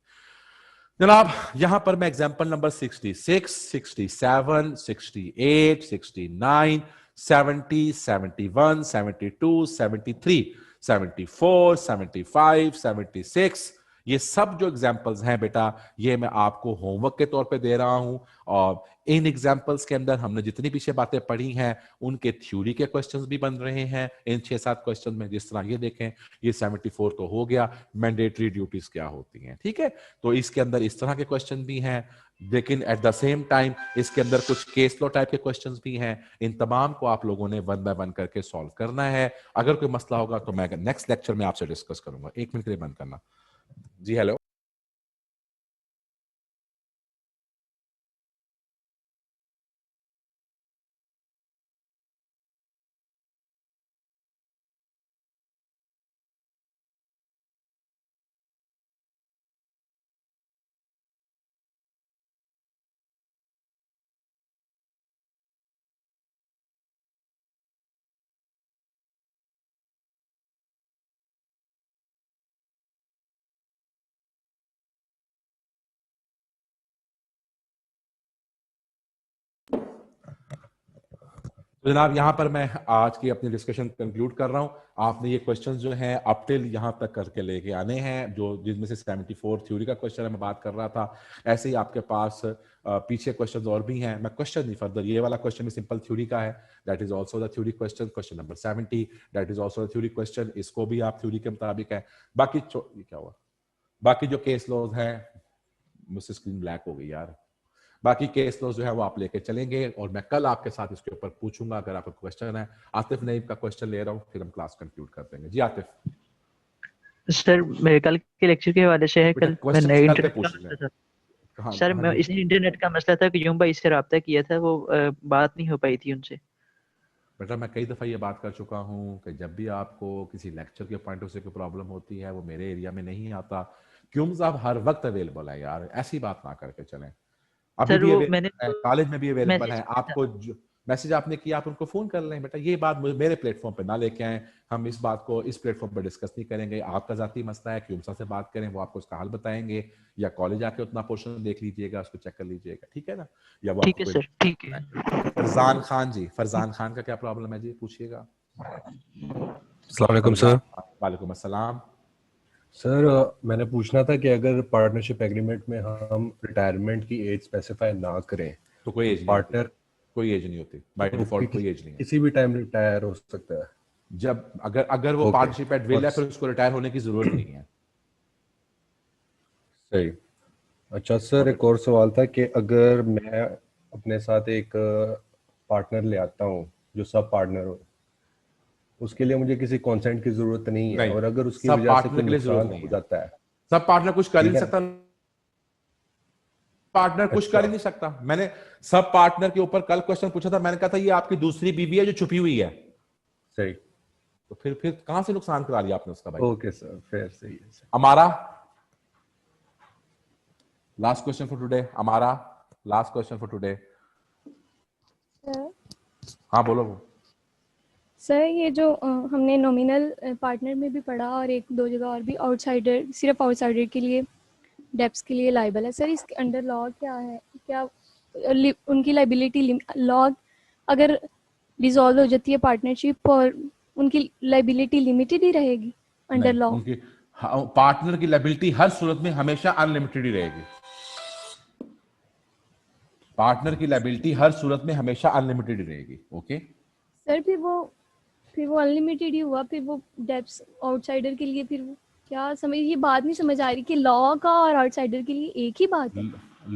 Speaker 1: जनाब यहां पर मैं एग्जांपल नंबर 66, 67, 68, 69, 70, 71, 72, 73, 74, 75, 76, ये सब जो एग्जांपल्स हैं बेटा, ये मैं आपको होमवर्क के तौर पे दे रहा हूं। और इन एग्जांपल्स के अंदर हमने जितनी पीछे बातें पढ़ी हैं उनके थ्योरी के क्वेश्चंस भी बन रहे हैं इन 6-7 क्वेश्चन में। जिस तरह ये देखें, ये 74 तो हो गया, मैंडेटरी ड्यूटीज क्या होती हैं। ठीक है, तो इसके अंदर इस तरह के क्वेश्चन भी हैं, लेकिन एट द सेम टाइम इसके अंदर कुछ केस लॉ टाइप के क्वेश्चंस भी हैं। इन तमाम को आप लोगों ने वन बाय वन करके सॉल्व करना है। अगर कोई मसला होगा तो मैं नेक्स्ट लेक्चर में आपसे डिस्कस करूंगा। 1 मिनट के लिए बंद करना जी। हेलो। तो जनाब यहाँ पर मैं आज की अपनी डिस्कशन कंक्लूड कर रहा हूँ। आपने ये क्वेश्चंस जो हैं अप टिल यहाँ तक करके लेके आने हैं, जो जिसमें से 74 थ्योरी का क्वेश्चन है, मैं बात कर रहा था। ऐसे ही आपके पास पीछे क्वेश्चंस और भी हैं। मैं क्वेश्चन नहीं फर्दर, ये वाला क्वेश्चन भी सिंपल थ्योरी का है, that is also the theory question. Question number 70 that is also the theory question, इसको भी आप थ्योरी के मुताबिक है। बाकी ये क्या हुआ, बाकी जो केस लॉज हैं, मुझसे स्क्रीन ब्लैक हो गई यार। बाकी केस लॉ जो है वो आप लेके चलेंगे और मैं कल आपके साथ इसके ऊपर पूछूंगा अगर आपको क्वेश्चन है। आतिफ नईम का क्वेश्चन ले रहा हूँ, फिर हम क्लास कंक्लूड कर देंगे। जी आतिफ।
Speaker 4: सर मेरे कल के लेक्चर के हवाले से है, कल मैं नए इंटरनेट का मसला था सर, मैं इस इंटरनेट का मसला था कि यूं भाई से रब्ता किया था, वो बात नहीं हो पाई थी उनसे।
Speaker 1: बेटा मैं कई दफ़ा ये बात कर चुका हूँ कि जब भी आपको किसी लेक्चर के पॉइंट ऑफ से कोई प्रॉब्लम होती है, वो मेरे एरिया में नहीं आता। क्यों साहब हर वक्त अवेलेबल है यार, ऐसी बात ना करके चलें। अभी भी अवेलेबल है, कॉलेज में भी अवेलेबल है। आपको मैसेज आपने किया, आप उनको फोन कर लें। बेटा ये बात मेरे प्लेटफॉर्म पे ना लेके आए, हम इस बात को इस प्लेटफॉर्म पे डिस्कस नहीं करेंगे। आपका जाती मसला है, क्यूमसा से बात करें, वो आपको उसका हल बताएंगे, या कॉलेज आके उतना पोर्शन देख लीजिएगा, उसको चेक कर लीजिएगा। ठीक है ना? या वो
Speaker 4: ठीक है सर, ठीक है।
Speaker 1: फरजान खान जी, फरजान खान का क्या प्रॉब्लम है जी, पूछिएगा।
Speaker 6: अस्सलाम वालेकुम सर।
Speaker 1: वालेकुम अस्सलाम
Speaker 6: सर मैंने पूछना था कि अगर पार्टनरशिप एग्रीमेंट में हम रिटायरमेंट की एज स्पेसिफाई ना करें
Speaker 1: तो कोई एज
Speaker 6: पार्टनर,
Speaker 1: कोई एज नहीं होती बाय डिफॉल्ट, कोई एज नहीं है।
Speaker 6: किसी भी टाइम रिटायर हो सकता है।
Speaker 1: जब अगर वो पार्टनरशिप एट विल है, फिर उसको रिटायर होने की जरूरत नहीं है।
Speaker 6: सही। अच्छा सर, एक और सवाल था कि अगर मैं अपने साथ एक पार्टनर ले आता हूँ जो सब पार्टनर हो, उसके लिए मुझे किसी कंसेंट की जरूरत नहीं है, और अगर उसकी वजह से कोई नुकसान हो जाता है,
Speaker 1: सब पार्टनर कुछ कर ही नहीं सकता, पार्टनर कुछ कर ही नहीं सकता। मैंने सब पार्टनर के ऊपर कल क्वेश्चन पूछा था, मैंने कहा था ये आपकी दूसरी बीवी है जो छुपी हुई है।
Speaker 6: सही।
Speaker 1: तो फिर कहां से नुकसान करा लिया आपने उसका भाई?
Speaker 6: ओके सर, फिर सही है सर।
Speaker 1: हमारा लास्ट क्वेश्चन फॉर टुडे, हमारा लास्ट क्वेश्चन फॉर टुडे। हाँ बोलो।
Speaker 7: सर ये जो हमने नॉमिनल पार्टनर में भी पढ़ा और एक दो जगह और भी, आउटसाइडर, सिर्फ आउटसाइडर के लिए डेप्स के लिए लाइबल है सर, इसके अंडर लॉ क्या है? क्या उनकी लाइबिलिटी लॉ अगर डिसॉल्व हो जाती है पार्टनरशिप, और उनकी लाइबिलिटी लिमिटेड ही रहेगी अंडर लॉ?
Speaker 1: उनकी पार्टनर की लायबिलिटी हर सूरत में हमेशा अनलिमिटेड ही रहेगी। पार्टनर की लायबिलिटी हर सूरत में हमेशा अनलिमिटेड ही रहेगी। ओके
Speaker 7: सर फिर वो अनलिमिटेड ही हुआ, फिर वो डेप्स आउटसाइडर के लिए फिर वो क्या समझ, ये बात नहीं समझ आ रही कि लॉ का और आउटसाइडर के लिए एक ही बात है।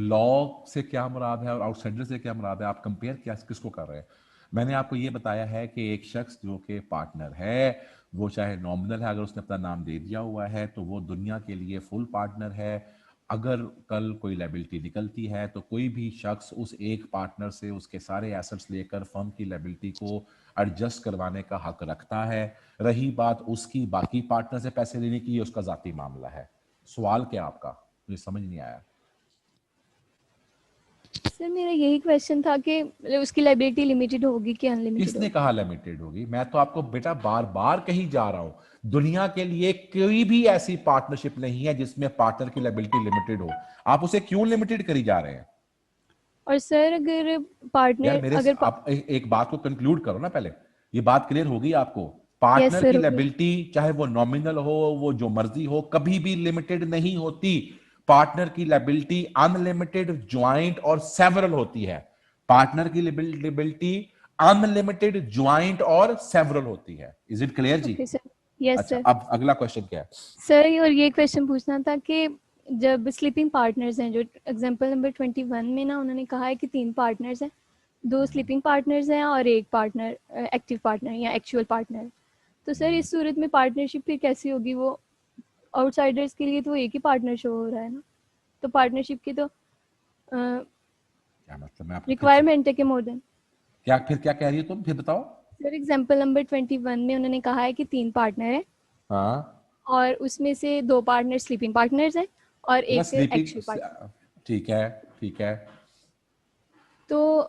Speaker 1: लॉ से क्या मुराद है और आउटसाइडर से क्या मुराद है? आप कंपेयर क्या किसको कर रहे हैं? मैंने आपको ये बताया है कि एक शख्स जो कि पार्टनर है, वो चाहे नॉमिनल है, अगर उसने अपना नाम दे दिया हुआ है तो वो दुनिया के लिए फुल पार्टनर है। अगर कल कोई लायबिलिटी निकलती है तो कोई भी शख्स उस एक पार्टनर से उसके सारे एसेट्स लेकर फर्म की लायबिलिटी को एडजस्ट करवाने का हक रखता है। रही बात उसकी बाकी पार्टनर से पैसे लेने की, ये उसका जाती मामला है। सवाल क्या आपका? मुझे समझ नहीं आया।
Speaker 7: सर मेरा यही क्वेश्चन था कि उसकी लायबिलिटी लिमिटेड होगी कि अनलिमिटेड?
Speaker 1: किसने कहा लिमिटेड होगी? मैं तो आपको बेटा बार बार कही जा रहा हूं, दुनिया के लिए कोई भी ऐसी पार्टनरशिप नहीं है जिसमें पार्टनर की लायबिलिटी लिमिटेड हो। आप उसे क्यों लिमिटेड करी जा रहे हैं?
Speaker 7: और सर अगर पार्टनर
Speaker 1: यार मेरे
Speaker 7: अगर
Speaker 1: आप एक बात को कंक्लूड करो ना पहले। ये बात क्लियर होगी आपको? पार्टनर
Speaker 7: sir,
Speaker 1: की
Speaker 7: okay.
Speaker 1: लायबिलिटी चाहे वो नॉमिनल हो, वो जो मर्जी हो, कभी भी लिमिटेड नहीं होती। पार्टनर की लायबिलिटी अनलिमिटेड, ज्वाइंट और सेवरल होती है। पार्टनर की लायबिलिटी अनलिमिटेड, ज्वाइंट और सेवरल होती है। इज इट क्लियर जी?
Speaker 7: Okay, sir. Yes,
Speaker 1: अच्छा,
Speaker 7: sir.
Speaker 1: अब अगला क्वेश्चन क्या है?
Speaker 7: सर और ये क्वेश्चन पूछना था कि जब स्लीपिंग पार्टनर्स हैं, जो एग्जांपल नंबर 21 में ना उन्होंने कहा है कि 3 पार्टनर्स हैं, 2 स्लीपिंग पार्टनर्स हैं और 1 पार्टनर एक्टिव पार्टनर या एक्चुअल पार्टनर। तो सर इस सूरत में पार्टनरशिप फिर कैसी होगी? वो आउटसाइडर्स के लिए तो एक ही पार्टनर शो हो रहा है ना, तो पार्टनरशिप की तो
Speaker 1: क्या मतलब? मैं आपको
Speaker 7: रिक्वायरमेंट है कि मोर देन।
Speaker 1: क्या कह रही हो तुम? फिर बताओ।
Speaker 7: सर एग्जांपल नंबर 21 में उन्होंने कहा है कि 3 पार्टनर है
Speaker 1: हाँ,
Speaker 7: और उसमें से 2 पार्टनर स्लीपिंग पार्टनर्स हैं और एक
Speaker 1: स्लीपिंग,
Speaker 7: एक्चुअल पार्टनर।
Speaker 1: ठीक है, ठीक है।
Speaker 7: तो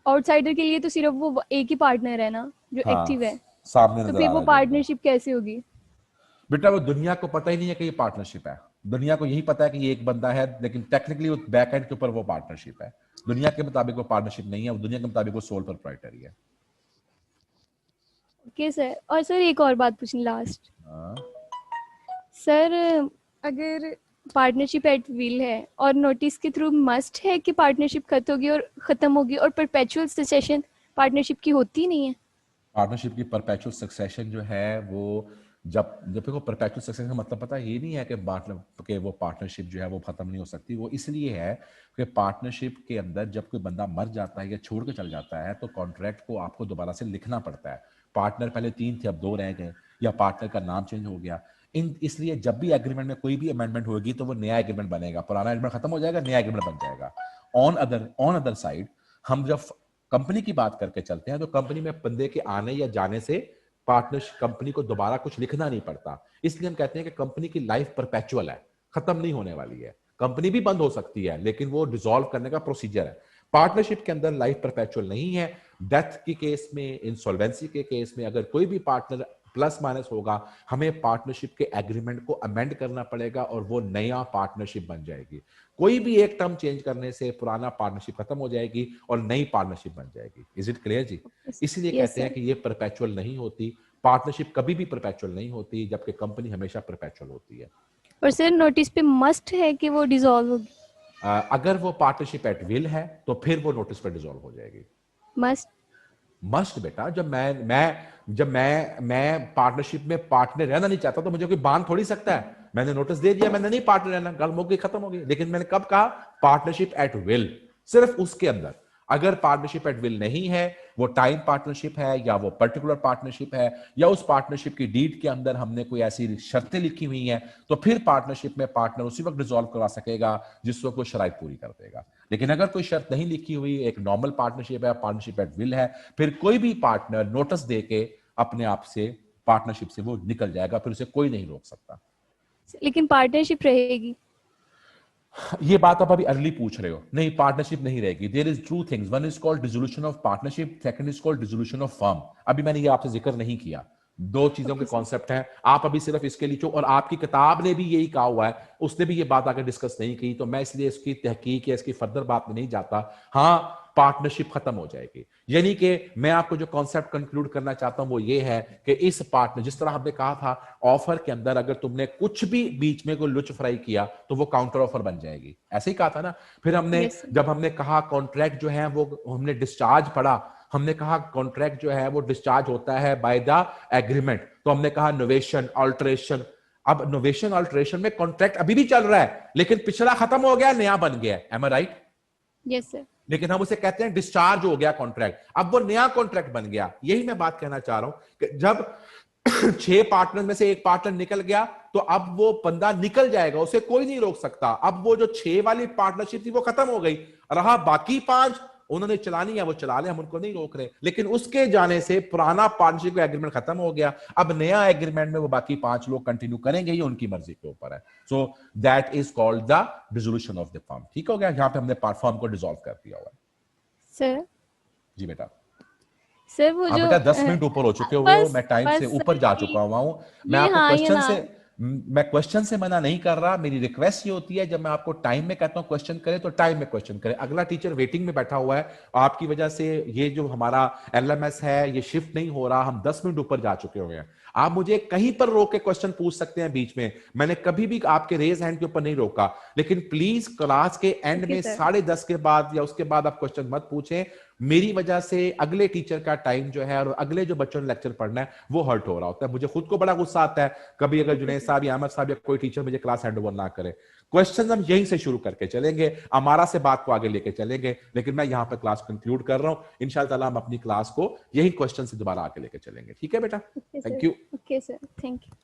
Speaker 7: आउटसाइडर के लिए तो सिर्फ वो एक ही पार्टनर है ना जो
Speaker 1: हाँ,
Speaker 7: एक्टिव है,
Speaker 1: सामने
Speaker 7: तो
Speaker 1: नजर
Speaker 7: फिर
Speaker 1: आ
Speaker 7: वो
Speaker 1: रहा है।
Speaker 7: पार्टनरशिप कैसे होगी?
Speaker 1: बेटा वो दुनिया को पता ही नहीं है कि ये पार्टनरशिप है। दुनिया को यही पता है कि ये एक बंदा है, लेकिन टेक्निकली वो बैक एंड के ऊपर वो पार्टनरशिप है। दुनिया के मुताबिक वो पार्टनरशिप नहीं है, वो दुनिया के मुताबिक वो सोल प्रोप्राइटरी है।
Speaker 7: Okay sir. और सर एक और बात पूछनी लास्ट।
Speaker 1: हाँ।
Speaker 7: सर अगर पार्टनरशिप एट विल है और नोटिस के थ्रू मस्ट है कि पार्टनरशिप खत्म होगी और परपेचुअल सक्सेशन पार्टनरशिप की होती नहीं है?
Speaker 1: पार्टनरशिप की परपेचुअल सक्सेशन जो है वो जब देखो, परपेचुअल सक्सेशन का मतलब पता है, ये नहीं है कि मतलब कि वो पार्टनरशिप जो है वो खत्म नहीं हो सकती। वो इसलिए है कि पार्टनरशिप के अंदर जब कोई बंदा मर जाता है या छोड़ के चल जाता है तो कॉन्ट्रैक्ट को आपको दोबारा से लिखना पड़ता है। पार्टनर पहले 3 थे, अब 2 रह गए, या पार्टनर का नाम चेंज हो गया। इसलिए जब भी एग्रीमेंट में कोई भी अमेंडमेंट होगी तो वो नया एग्रीमेंट बनेगा, पुराना एग्रीमेंट खत्म हो जाएगा, नया एग्रीमेंट बन जाएगा। ऑन अदर साइड, हम जब कंपनी की बात करके चलते हैं तो कंपनी में बंदे के आने या जाने से पार्टनरशिप कंपनी को दोबारा कुछ लिखना नहीं पड़ता। इसलिए हम कहते हैं कि कंपनी की लाइफ परपेचुअल है, खत्म नहीं होने वाली है। कंपनी भी बंद हो सकती है लेकिन वो डिसॉल्व करने का प्रोसीजर है। पार्टनरशिप के अंदर लाइफ परपेचुअल नहीं है। डेथ के केस में, इंसॉल्वेंसी के केस में अगर कोई भी पार्टनर प्लस माइनस होगा, हमें पार्टनरशिप के एग्रीमेंट को अमेंड करना पड़ेगा और वो नया पार्टनरशिप बन जाएगी। कोई भी एक टर्म चेंज करने से पुराना पार्टनरशिप खत्म हो जाएगी और नई पार्टनरशिप बन जाएगी। इज इट क्लियर जी? इसीलिए कहते हैं कि ये परपेचुअल नहीं होती। पार्टनरशिप कभी भी परपेचुअल नहीं होती, जबकि कंपनी हमेशा परपेचुअल होती है।
Speaker 7: और सर नोटिस पे मस्ट है कि वो डिसॉल्व होगी?
Speaker 1: अगर वो पार्टनरशिप एट विल है तो फिर वो नोटिस पर डिसॉल्व हो जाएगी।
Speaker 7: मस्ट
Speaker 1: बेटा, जब मैं पार्टनरशिप में पार्टनर रहना नहीं चाहता तो मुझे कोई बांध थोड़ी सकता है। मैंने नोटिस दे दिया, मैंने नहीं पार्टनर रहना, गल हो गई, खत्म हो गई। लेकिन मैंने कब कहा? पार्टनरशिप एट विल, सिर्फ उसके अंदर। अगर पार्टनरशिप एट विल नहीं है, वो टाइम पार्टनरशिप है या वो पर्टिकुलर पार्टनरशिप है या उस पार्टनरशिप की डीड के अंदर हमने कोई ऐसी शर्तें लिखी हुई हैं, तो फिर पार्टनरशिप में पार्टनर उसी वक्त डिसॉल्व करवा सकेगा जिस वक्त वो शराइत पूरी कर देगा। लेकिन अगर कोई शर्त नहीं लिखी हुई, एक नॉर्मल पार्टनरशिप है, पार्टनरशिप एट विल है, फिर कोई भी पार्टनर नोटिस दे के अपने आप से पार्टनरशिप से वो निकल जाएगा, फिर उसे कोई नहीं रोक सकता।
Speaker 7: लेकिन पार्टनरशिप रहेगी?
Speaker 1: ये बात आप अभी अर्ली पूछ रहे हो। नहीं, पार्टनरशिप नहीं रहेगी। There is two things, one is called dissolution of partnership, second is called dissolution of firm. अभी मैंने ये आपसे जिक्र नहीं किया। दो चीजों के कॉन्सेप्ट हैं। आप अभी सिर्फ इसके लिए और आपकी किताब ने भी यही कहा हुआ है, उसने भी ये बात आगे डिस्कस नहीं की, तो मैं इसलिए इसकी तहकीक या इसकी फर्दर बात में नहीं जाता। हाँ, पार्टनरशिप खत्म हो जाएगी, यानी कि मैं आपको जो कॉन्सेप्ट कंक्लूड करना चाहता हूं वो ये है कि इस पार्टनर, जिस तरह हमने कहा था ऑफर के अंदर अगर तुमने कुछ भी बीच में कोई लुच फ्राई किया तो वो काउंटर ऑफर बन जाएगी, ऐसे ही कहा था ना। फिर हमने
Speaker 7: Yes, sir.
Speaker 1: जब हमने कहा कॉन्ट्रैक्ट जो है वो हमने डिस्चार्ज पढ़ा, हमने कहा कॉन्ट्रैक्ट जो है वो डिस्चार्ज होता है बाय द एग्रीमेंट, तो हमने कहा नोवेशन अल्टरेशन। अब नोवेशन अल्टरेशन में कॉन्ट्रैक्ट अभी भी चल रहा है लेकिन पिछला खत्म हो गया, नया बन गया, एम आई राइट?
Speaker 7: Yes sir.
Speaker 1: लेकिन हम उसे कहते हैं डिस्चार्ज हो गया कॉन्ट्रैक्ट, अब वो नया कॉन्ट्रैक्ट बन गया। यही मैं बात कहना चाह रहा हूं कि जब 6 पार्टनर में से एक पार्टनर निकल गया तो अब वो बंदा निकल जाएगा, उसे कोई नहीं रोक सकता। अब वो जो 6 वाली पार्टनरशिप थी वो खत्म हो गई, रहा बाकी 5, उन्होंने चलानी है वो चला ले, हम उनको नहीं रोक रहे। लेकिन उसके जाने से पुराना पार्टनरशिप का एग्रीमेंट खत्म हो गया, अब नया एग्रीमेंट में वो बाकी 5 लोग कंटिन्यू करेंगे, ये उनकी मर्जी के ऊपर है। So that is called the dissolution of the firm. ठीक हो गया, यहां पे हमने फर्म को डिसॉल्व कर दिया हुआ है।
Speaker 7: सर
Speaker 1: जी बेटा।
Speaker 7: सर वो जो
Speaker 1: बेटा 10 मिनट ऊपर हो चुके हुए हो, मैं टाइम से ऊपर जा चुका हुआ हूं। मैं आपको क्वेश्चन से मना नहीं कर रहा, मेरी रिक्वेस्ट ये होती है जब मैं आपको टाइम में कहता हूं क्वेश्चन करें तो टाइम में क्वेश्चन करें। अगला टीचर वेटिंग में बैठा हुआ है, आपकी वजह से ये जो हमारा एलएमएस है ये शिफ्ट नहीं हो रहा, हम 10 मिनट ऊपर जा चुके हुए हैं। आप मुझे कहीं पर रोक के क्वेश्चन पूछ सकते हैं बीच में, मैंने कभी भी आपके रेज हैंड के ऊपर नहीं रोका, लेकिन प्लीज क्लास के एंड में 10:30 के बाद या उसके बाद आप क्वेश्चन मत पूछें। मेरी वजह से अगले टीचर का टाइम जो है और अगले जो बच्चों ने लेक्चर पढ़ना है वो हर्ट हो रहा होता है। मुझे खुद को बड़ा गुस्सा आता है कभी अगर जुनैद साहब या अहमद साहब या कोई टीचर मुझे क्लास हैंड ओवर ना करे। क्वेश्चन हम यहीं से शुरू करके चलेंगे, अमारा से बात को आगे लेके चलेंगे, लेकिन मैं यहाँ पर क्लास कंक्लूड कर रहा हूँ। इंशाल्लाह ताला हम अपनी क्लास को यही क्वेश्चन से दोबारा आगे लेके चलेंगे। ठीक है बेटा, thank you.
Speaker 7: Okay sir, thank you.